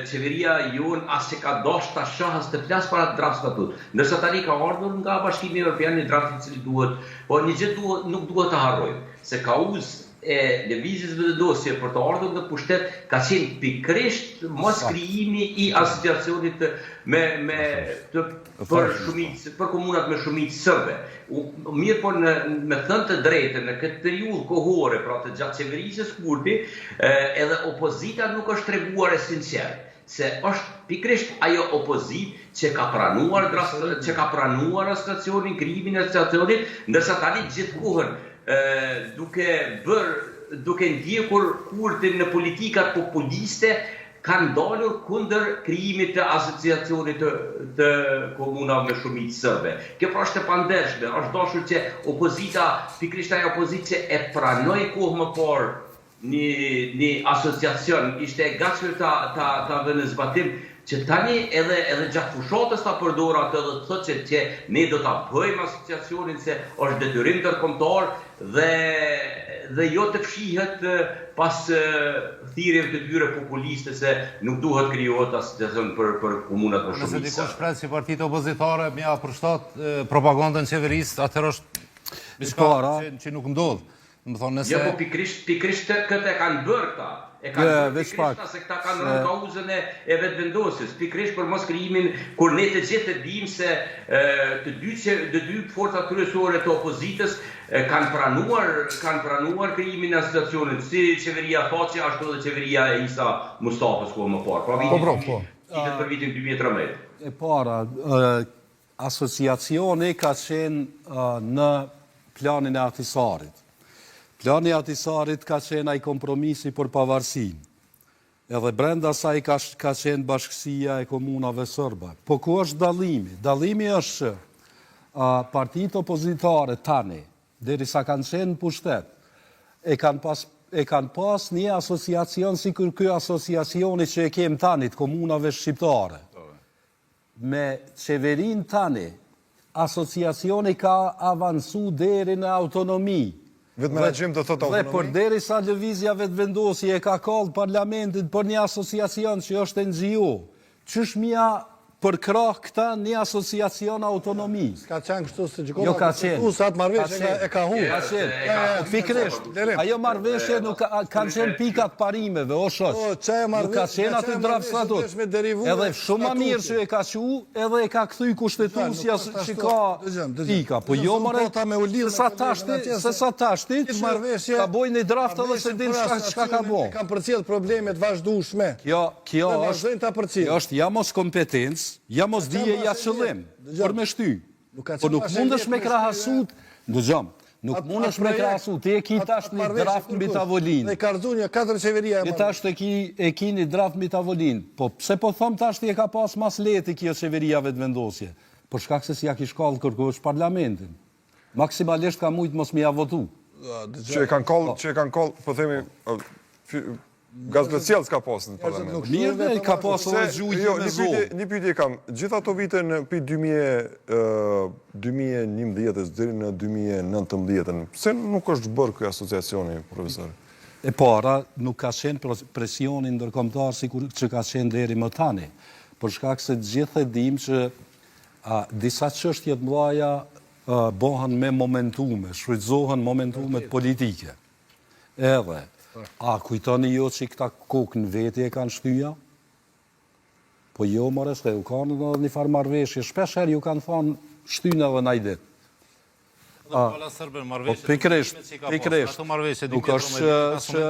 qeveria jonë as që ka dashur ta shahas të flas para draft statut. Ndërsa tani ka ardhur nga Bashkimi Evropian një draft i cili duhet, po një gjë nuk duhet të harrojmë, se kauzë e lëvizjes vendosje për të ardhur në pushtet ka qenë pikërisht mos krijimi i asociacionit për komunat me shumicë serbe. Mirë po me thënë të drejtën në këtë periudhë kohore, pra të gjatë qeverisë së Kurti, edhe opozita nuk është treguar e sinqert, se është pikërisht ajo opozitë që ka pranuar asociacionin, krijimin e asociacionit, ndërsa tani gjithkohën duke ndjekur Kurtin në politikat populiste, kanë dalur kundër krijimit të asociacionit të komunave me shumicë serbe. Kjo pra është e pandershme, është dashur që opozita, pikërisht ajo opozitë që e pranoi kohë më parë një asociacion, ishte e gatshme ta vënë në zbatim, që tani edhe gjatë fushatës ta përdor atë dhe të thotë që ne do ta bëjmë asociacionin se është detyrim ndërkombëtar dhe jo të fshihet pas thirrjeve të tyre populiste se nuk duhet krijohet asociacion për komunat më shumicë. Nëse dikush pret si partitë opozitare mja përshtat propagandën qeverisë, atëherë është diçka që nuk ndodh. Jo, po pikërisht këtë e kanë bërë këta. E kanë bërë pikërisht se këta kanë rënë kauzën e vetëvendosjes. Pikërisht për mos krijimin, kur ne të gjithë e dimë se të dy forcat kryesore të opozitës kanë pranuar krijimin e asociacionit, si qeveria Thaçi, ashtu edhe qeveria e Isa Mustafës kohë më parë. Për vitin 2013. E para, asociacioni ka qenë në planin e Ahtisarit. Plani Ahtisarit ka qenë ai kompromisi për pavarësinë. Edhe brenda saj ka qenë bashkësia e komunave serbe. Po ku është dallimi? Dallimi është që partitë opozitare tani, derisa kanë qenë në pushtet, e kanë pas një asociacion si kur ky asociacioni që e kem tani të komunave shqiptare. Me qeverin tani, asociacioni ka avancu deri në autonomi. Dhe për deri sa lëvizja vetëvendosje e ka kallë parlamentit për një asociacion që është NGO, qysh mja për krah këta një asociacion autonomi. Ka qenë kështu se gjikona atë marrëveshje e ka humbur. Ka qenë. Pikërisht. Ajo marrëveshje nuk kanë qenë pikat parimeve, o shoq. Nuk ka qenë aty draft statut. Edhe shumë më mirë që e ka qu, edhe e ka kthy kushtetutësia që ka pika. Po jo more se sa tashti ka bojnë një draft edhe se din çka ka bë. Kanë përcjell probleme të vazhdueshme. Kjo është ja mos kompetencë, ja mos dije ja qëllim, për me shty. Po nuk mundesh me krahasut, dëgjom, nuk mundesh me krahasut, ti e ki tash një draft mbi tavolinë. Ne Karzunja, 4 qeveria ti tash e ki një draft mbi tavolinë. Po pse po them tash ti e ka pas mas leti kjo qeveria vetëvendosje? Për shkak se si ja ki shkallë kërkosh parlamentin. Maksimalisht ka mujt mos më ja votu. Që e kanë kollë, po themi gazbeciel s'ka pasë në parlament. Mirë, ka pasë edhe gjujtje me zonë. Një pyetje kam, gjitha ato vite në 2011 deri në 2019, pse nuk është bërë ky asociacioni, profesor? E para, nuk ka qenë presioni ndërkombëtar sikur që ka qenë deri më tani, për shkak se gjithë e dim që disa çështje të mëdha bëhen me momentume, shfrytëzohen momentumet politike. Edhe a kujtoni jo që këta kokë në veti e kanë shtyja? Po jo, more, se ju kanë edhe një farë marrëveshje. Shpesh herë ju kanë thonë shtynë edhe najdit. Pikërisht. Nuk është që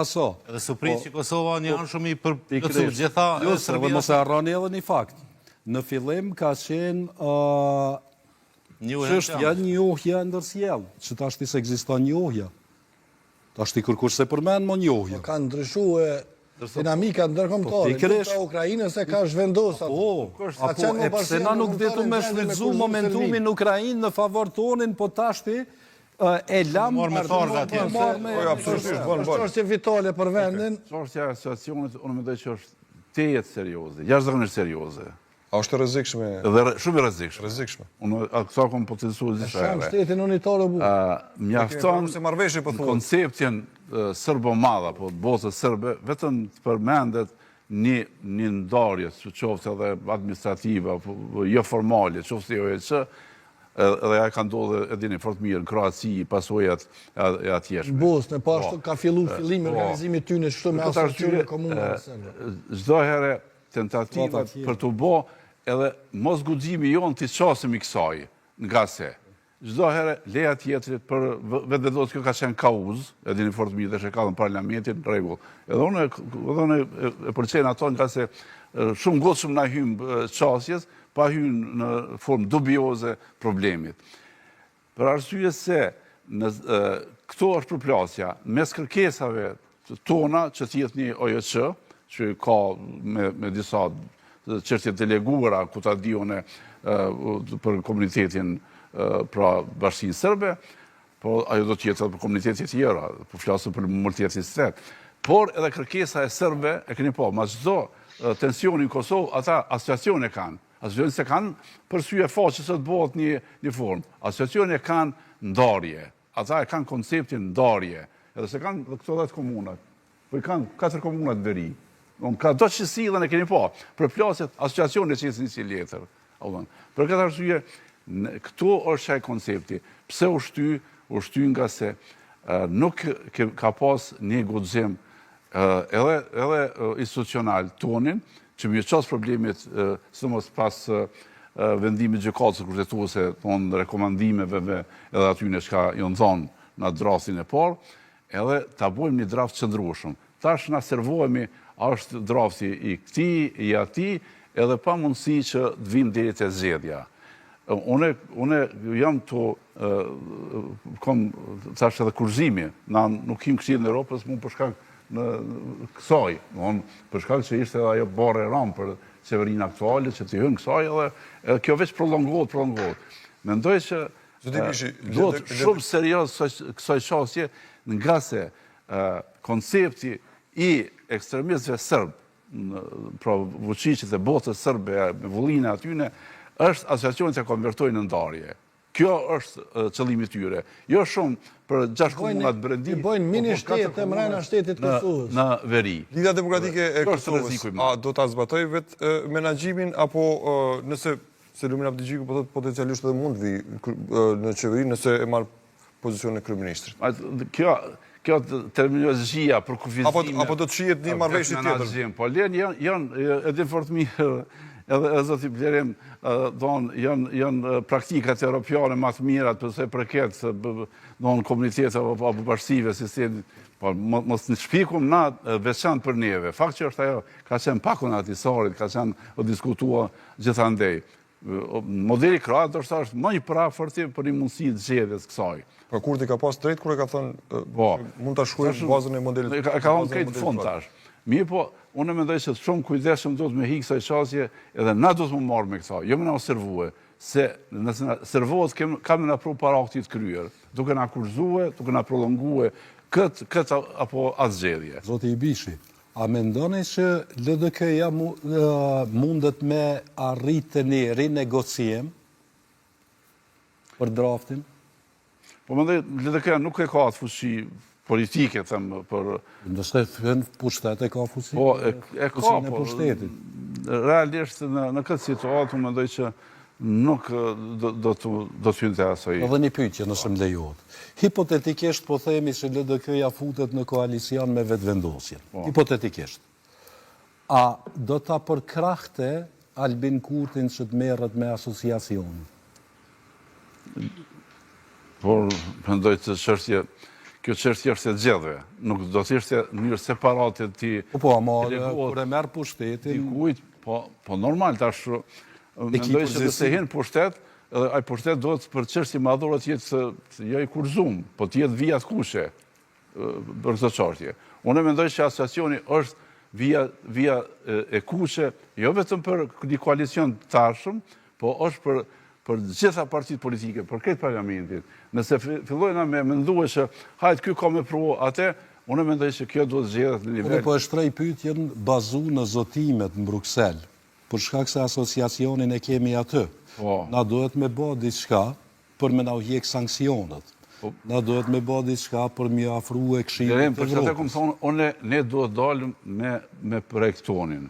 aso. Edhe suprit që Kosova një anë shumë i përplëcu gjitha Serbia. Dhe mos e harroni edhe një fakt. Në fillim ka qenë çështja njohja ndërsjellë, që tashti se ekziston njohja. Ta shti kërkush se përmen më njohja. Ka ndryshuar dinamika ndërkombëtare. Lufta Ukrainës e ka zhvendosur. E pse na nuk detu me shfrytëzu momentumin në Ukrainë në favor tonin, po tashti e lam absolutisht bën. Çështje vitale për vendin. Çështja e asociacionit unë mendoj që është tejet serioze, jashtëzakonisht serioze. A është rrezikshme? Dhe shumë e rrezikshme. Rrezikshme. Unë këto kom potencuar disa Sham herë. shtetin unitar o bu. Mjafton Se marrëveshje po thuhet. konceptin serbo-madh apo botës serbe vetëm të përmendet një ndarje, qoftë edhe administrative apo jo formale, qoftë jo që edhe ja ka ndodhur e dini fort mirë në Kroaci, pasojat e atjeshme. Bosnë, po ashtu ka fillu fillimi organizimi ty në shtu me asociacione komunale serbe. Çdo herë tentativat për të bë edhe mos guximi jon të çosemi kësaj, nga se çdo herë leja tjetrit për vetë kjo ka qenë kauz, e dini fort mirë dhe ka në parlamentin rregull. Edhe unë e përcjell ato nga se shumë gocëm na hym çosjes, pa hyrë në formë dubioze problemit. Për arsye se këto është përplasja mes kërkesave tona që t'jetë një OJC, që ka me disa çështje deleguara ku ta dione për komunitetin pra Bashkinë Serbe, po ajo do t'jetë për komunitetet tjera, po flasëm për multietin shtret. Por edhe kërkesa e serbe, e keni po, ma çdo tensioni në Kosovë, ata asociacione kanë. Asociacione se kanë përsye faqe se të bëhet një formë. Asociacione kanë ndarje. Ata e kanë konceptin ndarje. Edhe se kanë këto 10 komunat. Po i kanë 4 komunat veri. Ka do që sillen e keni po. Për plaset asociacione që jesin si letër. Për këtë arsye, këtu është ai koncepti. Pse u shty nga se nuk ka pas një guxim edhe institucional tonin, që më qasë problemit, së mos pas vendimit gjykatës kushtetuese, tonë rekomandimeve edhe atyne që ka jonë thonë në draftin e parë, edhe ta bojmë një draft qëndrueshëm. Tash na servohemi, është drafti i këti, i ati, edhe pa mundësi që të vim deri te zgjedhja. Une jam të kom tash edhe kurzimi, na nuk kim Këshillin e Evropës, mund për shkak në kësaj, për shkak që ishte ajo barë e ramë për qeverinë aktuale, që të hyn kësaj, edhe kjo veç prolongohet. Mendoj që duhet shumë serios kësaj qasje, nga se koncepti i ekstremistëve sërbë, pra fuqiqit e botës sërbe, me vullinë atyne, është asociacionet që konvertojnë në ndarje. Kjo është qëllimi tyre. Jo shumë për 6 komunat brendim. I bojnë mini shtetë, mrena shtetit Kosovës. Në veri. Lidhja Demokratike e Kosovës, a do ta zbatoj vetë menaxhimin, apo nëse Selumina Abdigjiku po thotë potencialisht edhe mund vi në qeveri nëse e marr pozicionin e kryeministrit. Kjo terminologjia për kufizime... Apo do të shihet një marrëveshje tjetër? Po janë edhe fort mirë, edhe zoti Blerim, janë praktikat europiane më të mirat përse përket komunitetet apo bashkësive, po mos në shpikum na veçantë për neve. Fakt që është ajo, ka qenë pakun atisarit, ka qenë o diskutua gjithandej. Modeli kroat është më i paraforti për një mundësi të zgjedhjes kësaj. Po Kurti ka pas drejt kur e ka thënë mund ta shkruajmë bazën e modelit. Ka thonë këtë fund tash. Mirë po, unë mendoj se shumë kujdesshëm duhet me hiq kësaj çështje, edhe na duhet më marrë me kësaj. Jo më na servue, se nëse na servohet kam na pru para aktit kryer, duke na kurzuar, duke na prolonguar këtë apo atë zgjedhje. Zoti Ibishi, a mendoni që LDK-ja mundet me arritë një rinegociem për draftin? Po mendoj LDK-ja nuk e ka atë fuqi politike, thëmë, për... Ndështë thënë pushtet e ka fuqi? Po, e ka, po, realisht në këtë situatë, më mendoj që nuk do të hynë të asoj. Edhe një pyetje nëse më lejohet. Hipotetikisht po themi që LDK-ja futet në koalicion me vetëvendosjen. Hipotetikisht. A do ta përkrahte Albin Kurtin që të merret me asociacion? Por mendoj të kjo çështje është e zgjedhve. Nuk do të ishte në mënyrë separate ti. Po, ama kur e merr pushtetin, po normal tash mendoj se nëse hin pushtet, edhe ai pushtet duhet për çështje madhore të jetë jo i kurzum, po të jetë vija të kuqe për këtë çështje. Unë mendoj që asociacioni është vija e kuqe, jo vetëm për një koalicion të tashëm, po është për gjitha partitë politike, për këtë parlamentit. Nëse fillojna me mendue që hajtë ky ka me pru atë, unë mendoj që kjo duhet zgjedhet në nivel. Unë po e shtrej pyetjen bazu në zotimet në Bruksel për shkak se asociacionin e kemi aty. Na duhet me bë diçka për me na u hjek sankcionet. Na duhet me bë diçka për me afru e Këshillit të Për çfarë kam Evropës. thonë, ne duhet dalim me projektonin.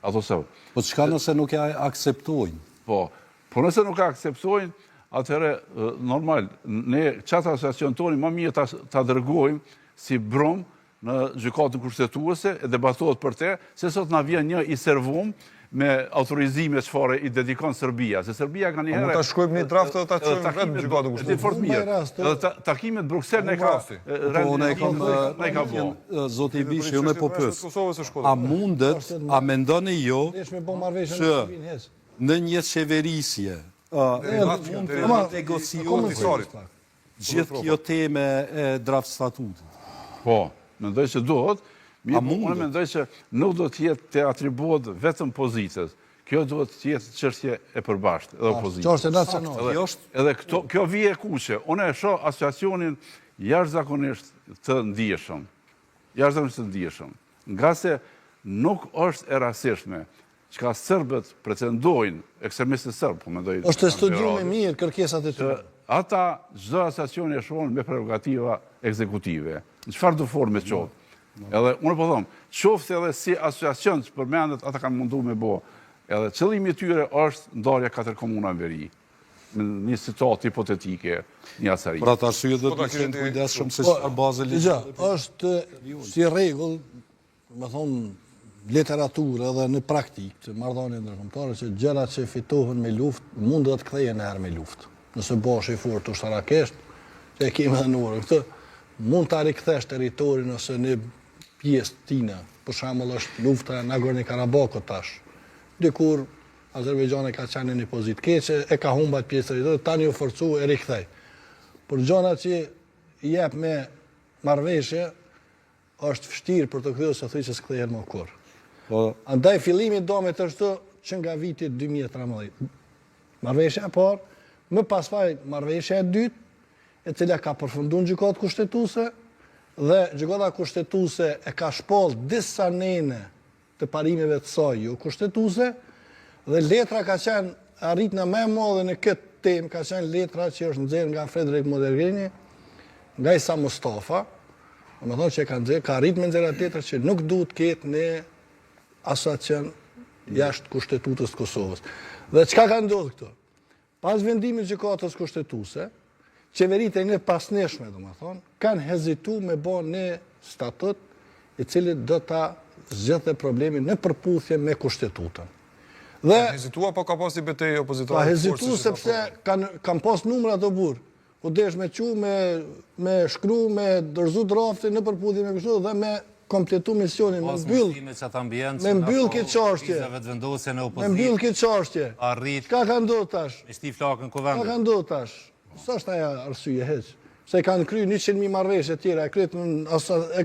Ato se. Po çka nëse nuk e akceptojnë? Po nëse nuk e akceptojnë, atëherë normal, ne çata asociacion toni më mirë ta dërgojmë si brum në gjykatën kushtetuese e debatohet për te, se sot na vjen një i servum me autorizime çfarë i dedikon Serbia, se Serbia ka një herë. Ta shkruajmë një draft dhe ta çojmë vetë në gjykatën kushtetuese. Fort mirë. Edhe takimet Bruksel ne ka Zoti Bishi, unë po pyes. A mundet, a mendoni jo që në një qeverisje negociohet gjithë kjo teme e draft statutit? Po, mendoj që duhet. Unë mendoj që nuk do t'jetë të atribuohet vetëm pozicës. Kjo duhet t'jetë çështje e përbashkët, edhe opozitës. Edhe kjo vije kuqe. Unë e shoh asociacionin jashtëzakonisht të ndijshëm. Nga se nuk është e rastishme çka serbët pretendojnë, ekstremistët serb, po mendoj. Është studium i mirë kërkesat e tyre. Ata çdo asociacion e shohin me prerogativa ekzekutive. Në çfarë do forme qoftë. Edhe unë po them, qoftë edhe si asociacion që përmendet, ata kanë mundu me bo. Edhe qëllimi i tyre është ndarja 4 komuna në veri. Në një situatë hipotetike, një asari. Për atë arsye do të ishte kujdesshëm se çfarë bazë ligjore. Është si rregull, më thonë, literaturë edhe në praktikë të marrëdhënieve ndërkombëtare që gjërat që fitohen me luftë mund të kthehen herë me luftë. Nëse bosh i fort ushtarakisht, që e kemi edhe në orë këtë, mund ta rikthesh territorin ose në pjesë tina. Për shembull është lufta në Nagorno-Karabakut tash. Dikur Azerbajxhani ka qenë në një pozitë keqe, e ka humbat pjesë territorit, tani u forcu e rikthej. Por gjëra që jep me marrëveshje është vështirë për të kthyer se thjesht s'kthehen më kurrë. Andaj fillimi do me të ashtu që nga viti 2013. Marrëveshja e parë, më pasvaj marrëveshja e dytë, e cila ka përfunduar në gjykatë kushtetuese dhe gjykata kushtetuese e ka shpall disa nene të parimeve të saj jo kushtetuese dhe letra ka qenë arritna më e madhe në këtë temë ka qenë letra që është nxjerrë nga Fredrik Mogherini, nga Isa Mustafa, më thonë që ka arrit me nxjerrë letra që nuk duhet ketë në asociacion jashtë kushtetutës të Kosovës. Dhe çka ka ndodhur këtu? Pas vendimit të gjykatës kushtetuese, qeveritë e pasneshme, domethënë, kanë hezituar me bën një statut i cili do ta zgjidhte problemin në përputhje me kushtetutën. Dhe hezitua po ka pasi betejë opozitorë. Ka hezituar sepse kanë pas numra të burr. U desh me qu, me shkru, me dorëzu draftin në përputhje me kushtetutën dhe me kompletu misionin, me mbyll këtë çështje. Me mbyll këtë çështje. Çka ka ndodhur tash? Çka ka ndodhur tash? Sa është ajo arsye hiç? Se kanë kryer 100.000 marrëveshje të tjera, e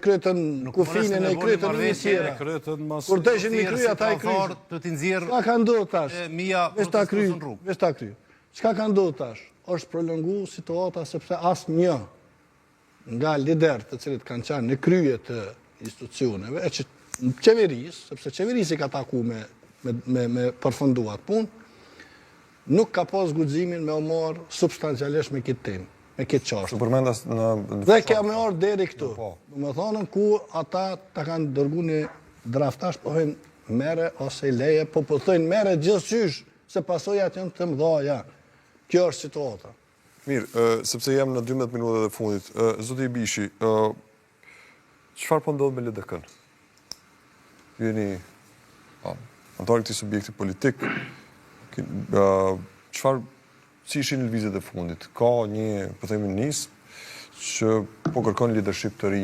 kryetën kufinën, e kryetën në tjera. Kur deshin mi kry, ata e kryejnë. Çka ka ndodhur tash? Veç ta kry. Çka ka ndodhur tash? Është prolongu situata sepse asnjë nga liderët të cilët kanë qenë në krye të institucioneve, e që në qeverisë, sepse qeverisi ka taku me përfunduat punë, nuk ka pas guximin me u marrë substancialisht me këtë temë, me këtë çështje. Dhe ka me orë deri këtu. Me thonën ku ata ta kanë dërgu një draftash, po thënë mere ose leje, po thënë mere gjithçysh, se pasojat janë të mëdha. Kjo është situata. Mirë, sepse jam në 12 minutat e fundit. Zoti Bishi, çfarë po ndodh me LDK-n? Ju jeni antar i këtij subjekti politik. Si ishin lëvizjet e fundit? Ka një, po themi nis, që po kërkon leadership të ri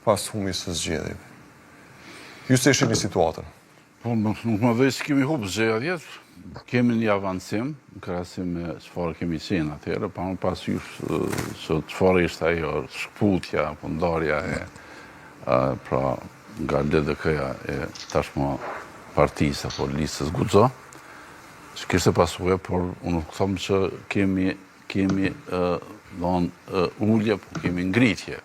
pas humbjes së zgjedhjeve. Ju se ishin në situatën? Po, nuk më dhe që kemi humbë zgjedhjet, kemi një avancim, në krahasim me çfarë kemi qenë atëherë, pa më pasysh që çfarë ishte ajo shkputja, apo ndarja pra nga LDK-ja e tashmë partisë apo listës Guxo, që kishte pasuje, por unë them që kemi ullje, po kemi ngritje,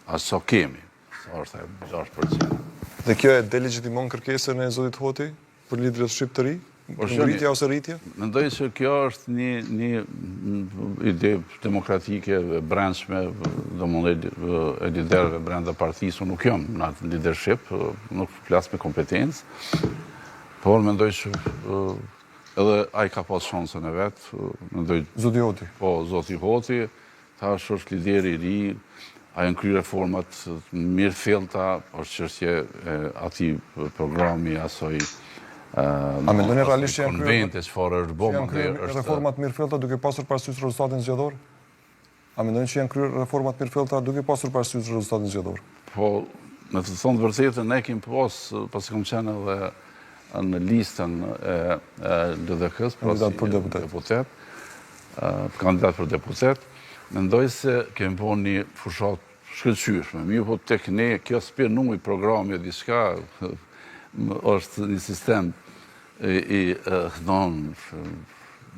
aso kemi, sa është e 6%. Dhe kjo e delegitimon kërkesën e zotit Hoti? për lidership të ri? Ngritja ose rritja? Mendoj që kjo është një ide demokratike e brendshme, e liderëve brenda partisë. Unë nuk jam në atë leadership, nuk flas me kompetencë, por mendoj që edhe ai ka pas shansën e vet. Zoti Hoti. Po, Zoti Hoti, tash është lideri i ri, ai në reformat mirë fillta, është çështje e atij programi asoj A mendoni realisht që konvente çfarë është bërë, janë reformat mirëfillta duke pasur parasysh rezultatin zgjedhor? A mendoni që janë kryer reformat mirëfillta duke pasur parasysh rezultatin zgjedhor? Po, me të thonë të vërtetën, ne kemi pasi kam qenë edhe në listën e LDK-s, kandidat për deputet, mendoj se kemi po një fushat shkëlqyeshme. Mirë po tek ne, kjo s'pjenuj programi e diçka, është një sistem i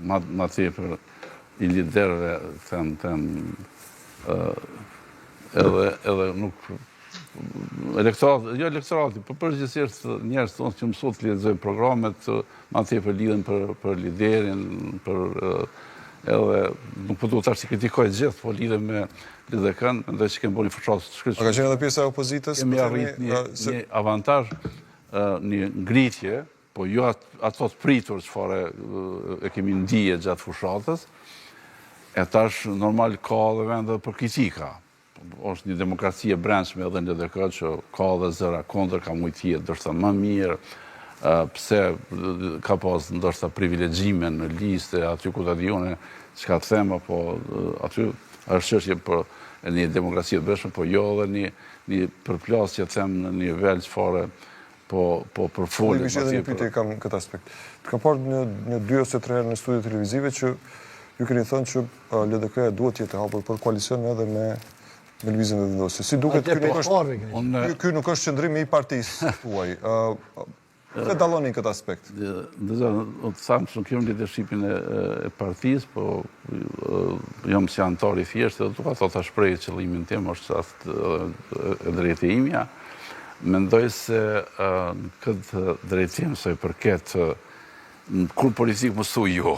ma tepër i liderëve edhe nuk elektorati, për përgjithsisht njerëz tonë që mësot të lexojnë programet, ma tepër lidhen për liderin, edhe nuk po duhet tash të kritikoj gjithë, po lidhen me LDK-n, mendoj që kemi bërë një fushat shkëlqyeshme. A ka qenë edhe pjesa e opozitës? Kemi arrit një avantazh, një ngritje, po jo ato të pritur çfarë e kemi ndije gjatë fushatës, e tash normal ka edhe vende për kritika. Është një demokraci e brendshme edhe në LDK që ka edhe zëra kundër, ka mujt jetë ndoshta më mirë, pse ka pas ndoshta privilegjime në listë aty ku ta diune çka të them, po aty është çështje për një demokraci të brendshme, po jo edhe një përplasje them në nivel çfarë po përfolën. Edhe një pyetje kam këtë aspekt. Të kam parë një 2 ose 3 herë në studio televizive që ju keni thënë që LDK duhet jetë hapur për koalicion edhe me lëvizjen e vendosjes. Si duket ky nuk është qëndrimi i partisë tuaj. Pse dalloni këtë aspekt? Të thamë që nuk jam leadershipin e partisë, po jam si antar i thjeshtë dhe duka ta shpreh qëllimin tim është e drejtë e imja. Mendoj se në këtë drejtim se i përket kur politikë më thuj jo,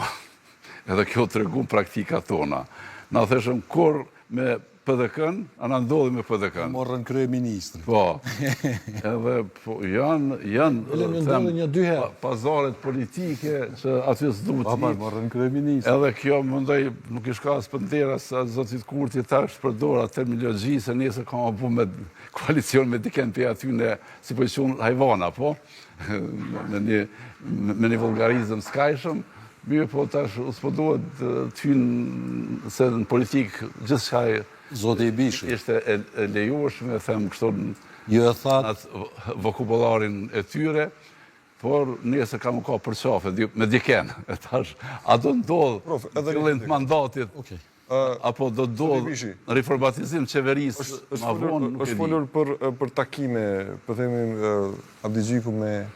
edhe kjo të regu praktika tona. Na theshëm kur me PDK-n, a na ndodhi me PDK-n. Morën kryeministrin. Po, edhe janë pazaret politike që aty s'duhet i. Morën kryeministrin. Edhe kjo mendoj nuk i shka spëndera sa zotit Kurti tash përdor atë terminologji se nesër ka bu me koalicion me diken për aty në si pozicion hajvana, po? Me një vulgarizëm skajshëm. Mirë po tash s'po duhet të hynë se në politikë gjithçka Zoti i Bishi ishte e lejueshme, them kështu në vokabularin e tyre, por nesër kam ka për qafe me diken. E tash, a do ndodh fillim të mandatit, apo do ndodh reformatizim qeverisë ma vonë, nuk e di. Është folur për takime, për themi Abdigjiku me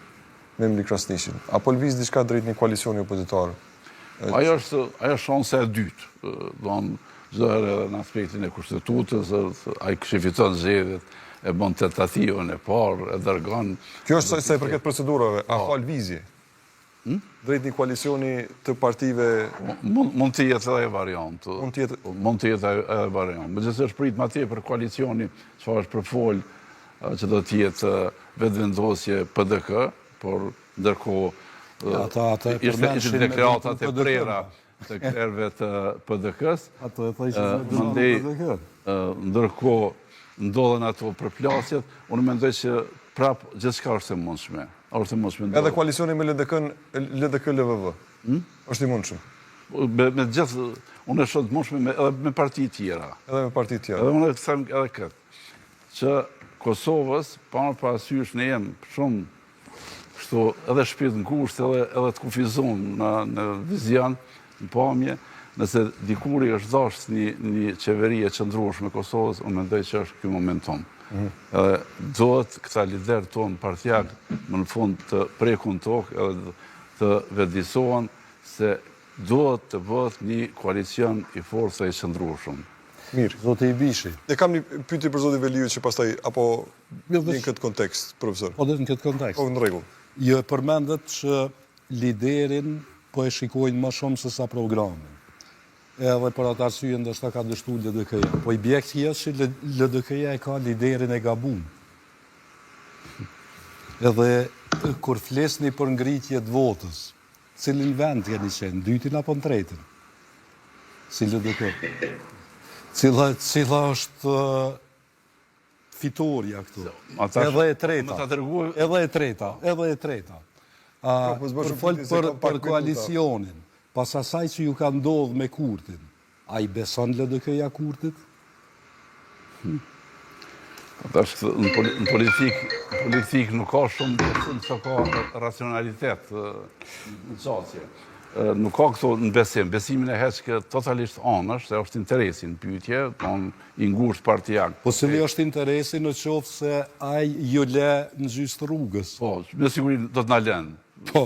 Memri Krasnishin, apo lëviz diçka drejt një koalicioni opozitar? Ajo është shanse e dytë, çdo herë në aspektin e kushtetutës, ai shifiton zgjedhjet, e bën tentativën e parë, e dërgon. Kjo është sa i përket procedurave, a ka lëvizje? Drejt një koalicioni të partive... Mund të jetë edhe variant. Mund të jetë edhe variant. Megjithëse është prit ma tepër koalicioni, çfarë është përfol që do të jetë vetëvendosje PDK, por ndërkohë ishte deklaratat e prera të klerëve të PDK-s, ndërkohë ndodhen ato përplasjet, unë mendoj që prapë gjithçka është e mundshme. Edhe koalicioni me LDK-LVV, është i mundshëm? Me gjithë, unë e shoh të mundshme edhe me parti tjera. Edhe me parti tjera. Edhe unë e them edhe këtë, që Kosovës, parasysh ne jem shumë kështu edhe shpirt ngushtë edhe të kufizum në vizion, në pamje, nëse dikuri është dashur një qeveri e qëndrueshme Kosovës, unë mendoj që është ky moment tonë. Edhe duhet këta lider tonë partijak më në fund të prekun tokë edhe të vetëdijsohen se duhet të bëhet një koalicion i fortë e qëndrueshëm. Mirë. Zoti i Bishi. Ne kam një pyetje për zotin Veliu që pastaj apo në këtë kontekst, profesor. Po në këtë kontekst. Po në rregull. Jo përmendet që liderin po e shikojnë më shumë se sa programin. Edhe për atë arsye ndoshta ka dështu LDK-ja. Po i bjek që LDK-ja e ka liderin e gabum. Edhe kur flesni për ngritje të votës, cilin vend jeni qenë, dytin apo në tretin? Si LDK. Cila është fitoria këtu? Edhe e treta. Edhe e treta. Për folë për koalicionin, pas asaj që ju ka ndodhë me Kurtin, a i beson LDK-ja Kurtit? Në politik nuk ka shumë sa ka racionalitet në qasje. Nuk ka këto në besim. Besimin e heqë totalisht anësh, se është interesin pyetje, i ngusht partijak. Po se li është interesin në qoftë se aj ju le në gjystë rrugës? Po, me sigurin do të në lenë. Po.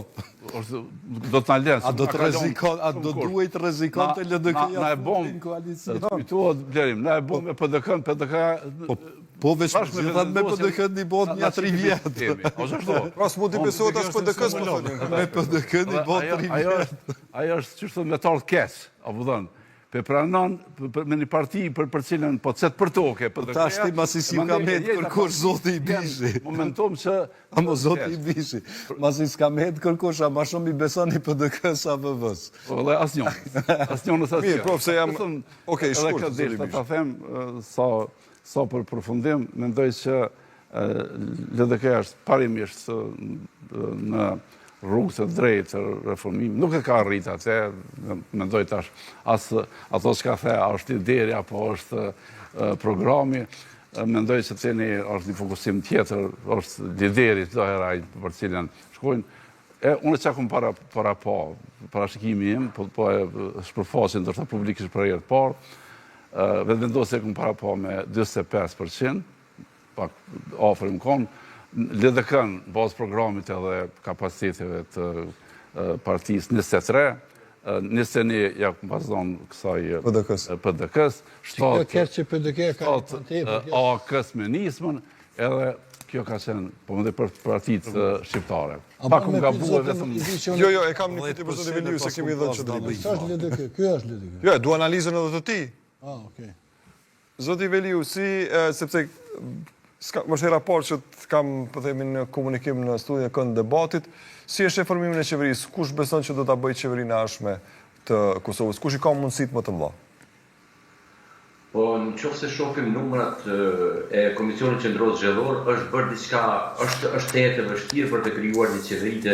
Do të në lenë. A do duhet rezikon të LDK-ja na e bom, na e bom me PDK. Po veç gjithat me PDK një bot një 3 vjetë. Pra s'mu t'i besohet as PDK-s për thonë. Me PDK një bot 3 vjetë. Ajo është që është metal kes, apo dhënë. Pe pranon me një parti për cilën po cet për toke. Ta shti masi si ka me të kërkosh zoti i bishi. Momentum që... Amo zoti i bishi. Masi s'ka me të kërkosh, a ma shumë i beson i PDK-s a VV-s. Dhe asnjon. Asnjon nësë asnjon. Mirë, profë se jam... Okej, shkurt, zoti i bishi. Ta them, sa për përfundim, mendoj që LDK është parimisht në rrugë të drejtë të reformim. Nuk e ka rritë atë, mendoj tash, ato që ka the, është lideri apo është programi, mendoj që të një është një fokusim tjetër, është lideri të doheraj për cilën shkojnë. Unë që akum para shikimi im, po e shpërfasin ndërsa publikisht për herë të parë, vetë vendosë e kum para me 25%, pak ofrim konë, LDK-n bazë programit edhe kapaciteteve të partisë 23, 21 ja bazon kësaj PDK-s, 7 AK-s me nismën, edhe kjo ka qenë, po më dhe për partitë shqiptare. Pak më gabuar vetëm... Jo, e kam një këtë për zotë i Veliu, se kemi dhënë që drejtë. Kjo është LDK, kjo është LDK. Jo, du analizën edhe të ti. Okej. Zotë i Veliu, sepse më shë raport që të kam përthejmi në komunikim në studinë e kënd debatit, si është e formimin e qeverisë, kush beson që do të bëjë qeverinë ashme të Kosovës, kush i ka mundësit më të mëdha? Po në qoftë se shohim numrat e Komisionit Qendror Zgjedhor, është bërë diçka, është e vështirë për të krijuar një qeveri të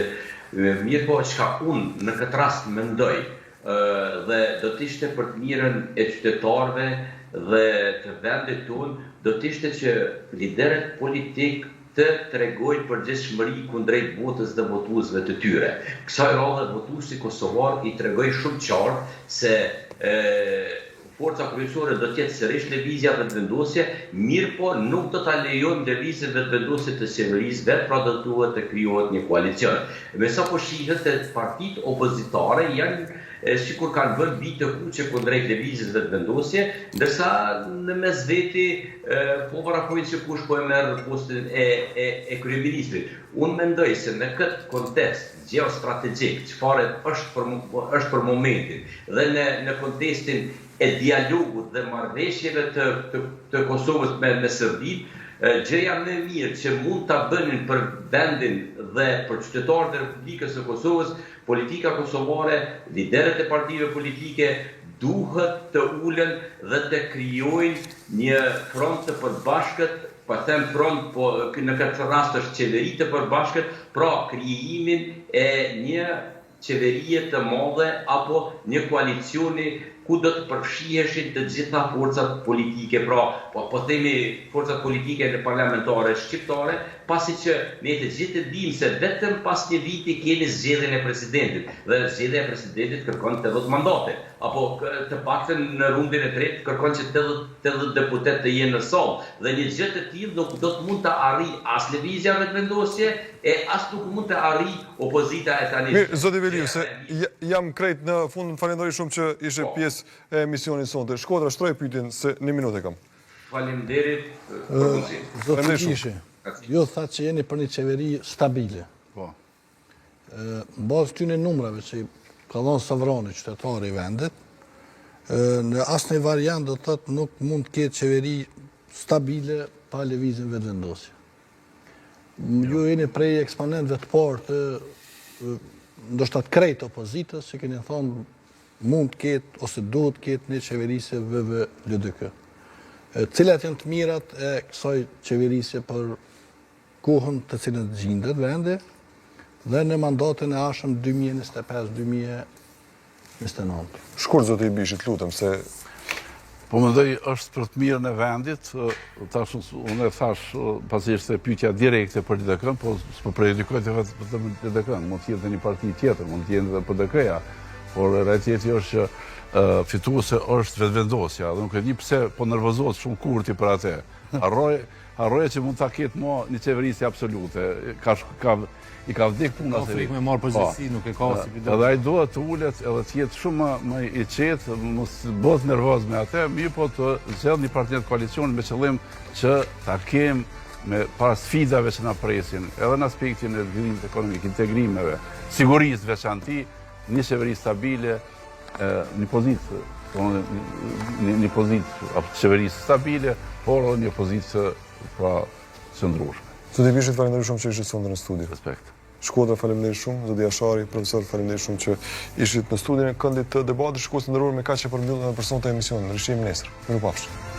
mirë, po çka unë në këtë rast mendoj dhe do të ishte për të mirën e qytetarëve dhe të vendit tonë, do të ishte që liderët politik të tregojnë përgjegjësi kundrejt votës dhe votuesve të tyre. Kësaj radhe votuesi kosovar i tregoi shumë qartë se forca kryesore do të jetë sërish lëvizja vetëvendosje, mirë po nuk do ta lejojmë lëvizjen vetëvendosje të qeverisë vetë, pra do duhet të krijohet një koalicion. Me sa po shihet se partitë opozitare janë sikur kanë vënë vite kuqe kundrejt lëvizjes vetëvendosje, ndërsa në mes veti po paraqojnë se kush po e merr postin e kryeministrit. Unë mendoj se në këtë kontekst geostrategjik, çfarë është për momentin dhe në kontekstin e dialogut dhe marrëveshjeve të Kosovës me Serbinë, gjëja më e mirë që mund ta bënin për vendin dhe për qytetarët e Republikës së Kosovës, politika kosovare, liderët e partive politike duhet të ulen dhe të krijojnë një front të përbashkët, pa them front, po në këtë rast është qeveri të përbashkët, pra krijimin e një qeverie të madhe apo një koalicioni ku do të përfshiheshin të gjitha forcat politike, pra po themi forcat politike dhe parlamentare shqiptare, pasi që ne të gjithë dimë se vetëm pas një viti kemi zgjedhjen e presidentit, dhe zgjedhja e presidentit kërkon 80 mandate, apo të paktën në rundin e tretë kërkon që 80 deputet të jenë në sallë, dhe një gjë të tillë nuk do të mund të arrijë as lëvizja vetëvendosje e as nuk mund të arrijë opozita e tani. Mirë, zoti Veliu, se jam krejt në fund, falenderoj shumë që ishe pjesë e emisionin sonte. Shkodra, shtroj pyetjen se 1 minutë kam. Faleminderit për mundësinë. Zoti Bishi, ju thatë që jeni për një qeveri stabile. Po. në bazë këtyre numrave që ka dhënë sovrani qytetari i vendit, në asnjë variant do të thotë nuk mund të ketë qeveri stabile pa lëvizjen vetëvendosje. Ju jeni prej eksponentëve të parë të ndoshta të krejt opozitës që keni thonë mund të ketë ose duhet të ketë një qeverisje VV-LDK. Cilat janë të mirat e kësaj qeverisje për kohën të cilën gjendet vendi dhe në mandatin e ashëm 2025-2029. Shkurt zoti Bishit, lutem se Po mendoj është për të mirën e vendit, unë e thash pasi ishte pyetja direkte për LDK-n, po s'po predikoj vetëm LDK-n, mund të jetë një parti tjetër, mund të jetë edhe PDK-ja, por realiteti është që fituese është vetëvendosja, dhe nuk e di pse po nervozohet shumë Kurti për atë. Harroje që mund ta ketë një qeverisje absolute. I ka vdek puna se frikë me marrë përgjegjësi, nuk e ka si video. Edhe ai duhet të ulet edhe të jetë shumë më i qetë, mos bëhet nervoz me atë, mirë po të zgjedh një partner koalicion me qëllim që ta kem me para sfidave që na presin, edhe në aspektin e zhvillimit ekonomik, integrimeve, sigurisë veçanti, një qeveri stabile, një pozitë qeverisë stabile, por edhe një pozitë pra qëndrueshme. Zoti Bishit, faleminderit shumë që ishit sonde në studio. Respekt. Shkodra, faleminderit shumë. Zoti Ashari, profesor, faleminderit shumë që ishit në studion e këndit të debatit. Shikues të nderuar, me kaq e përmbyllim në personat e emisionit. Rishim nesër. Mirupafshim.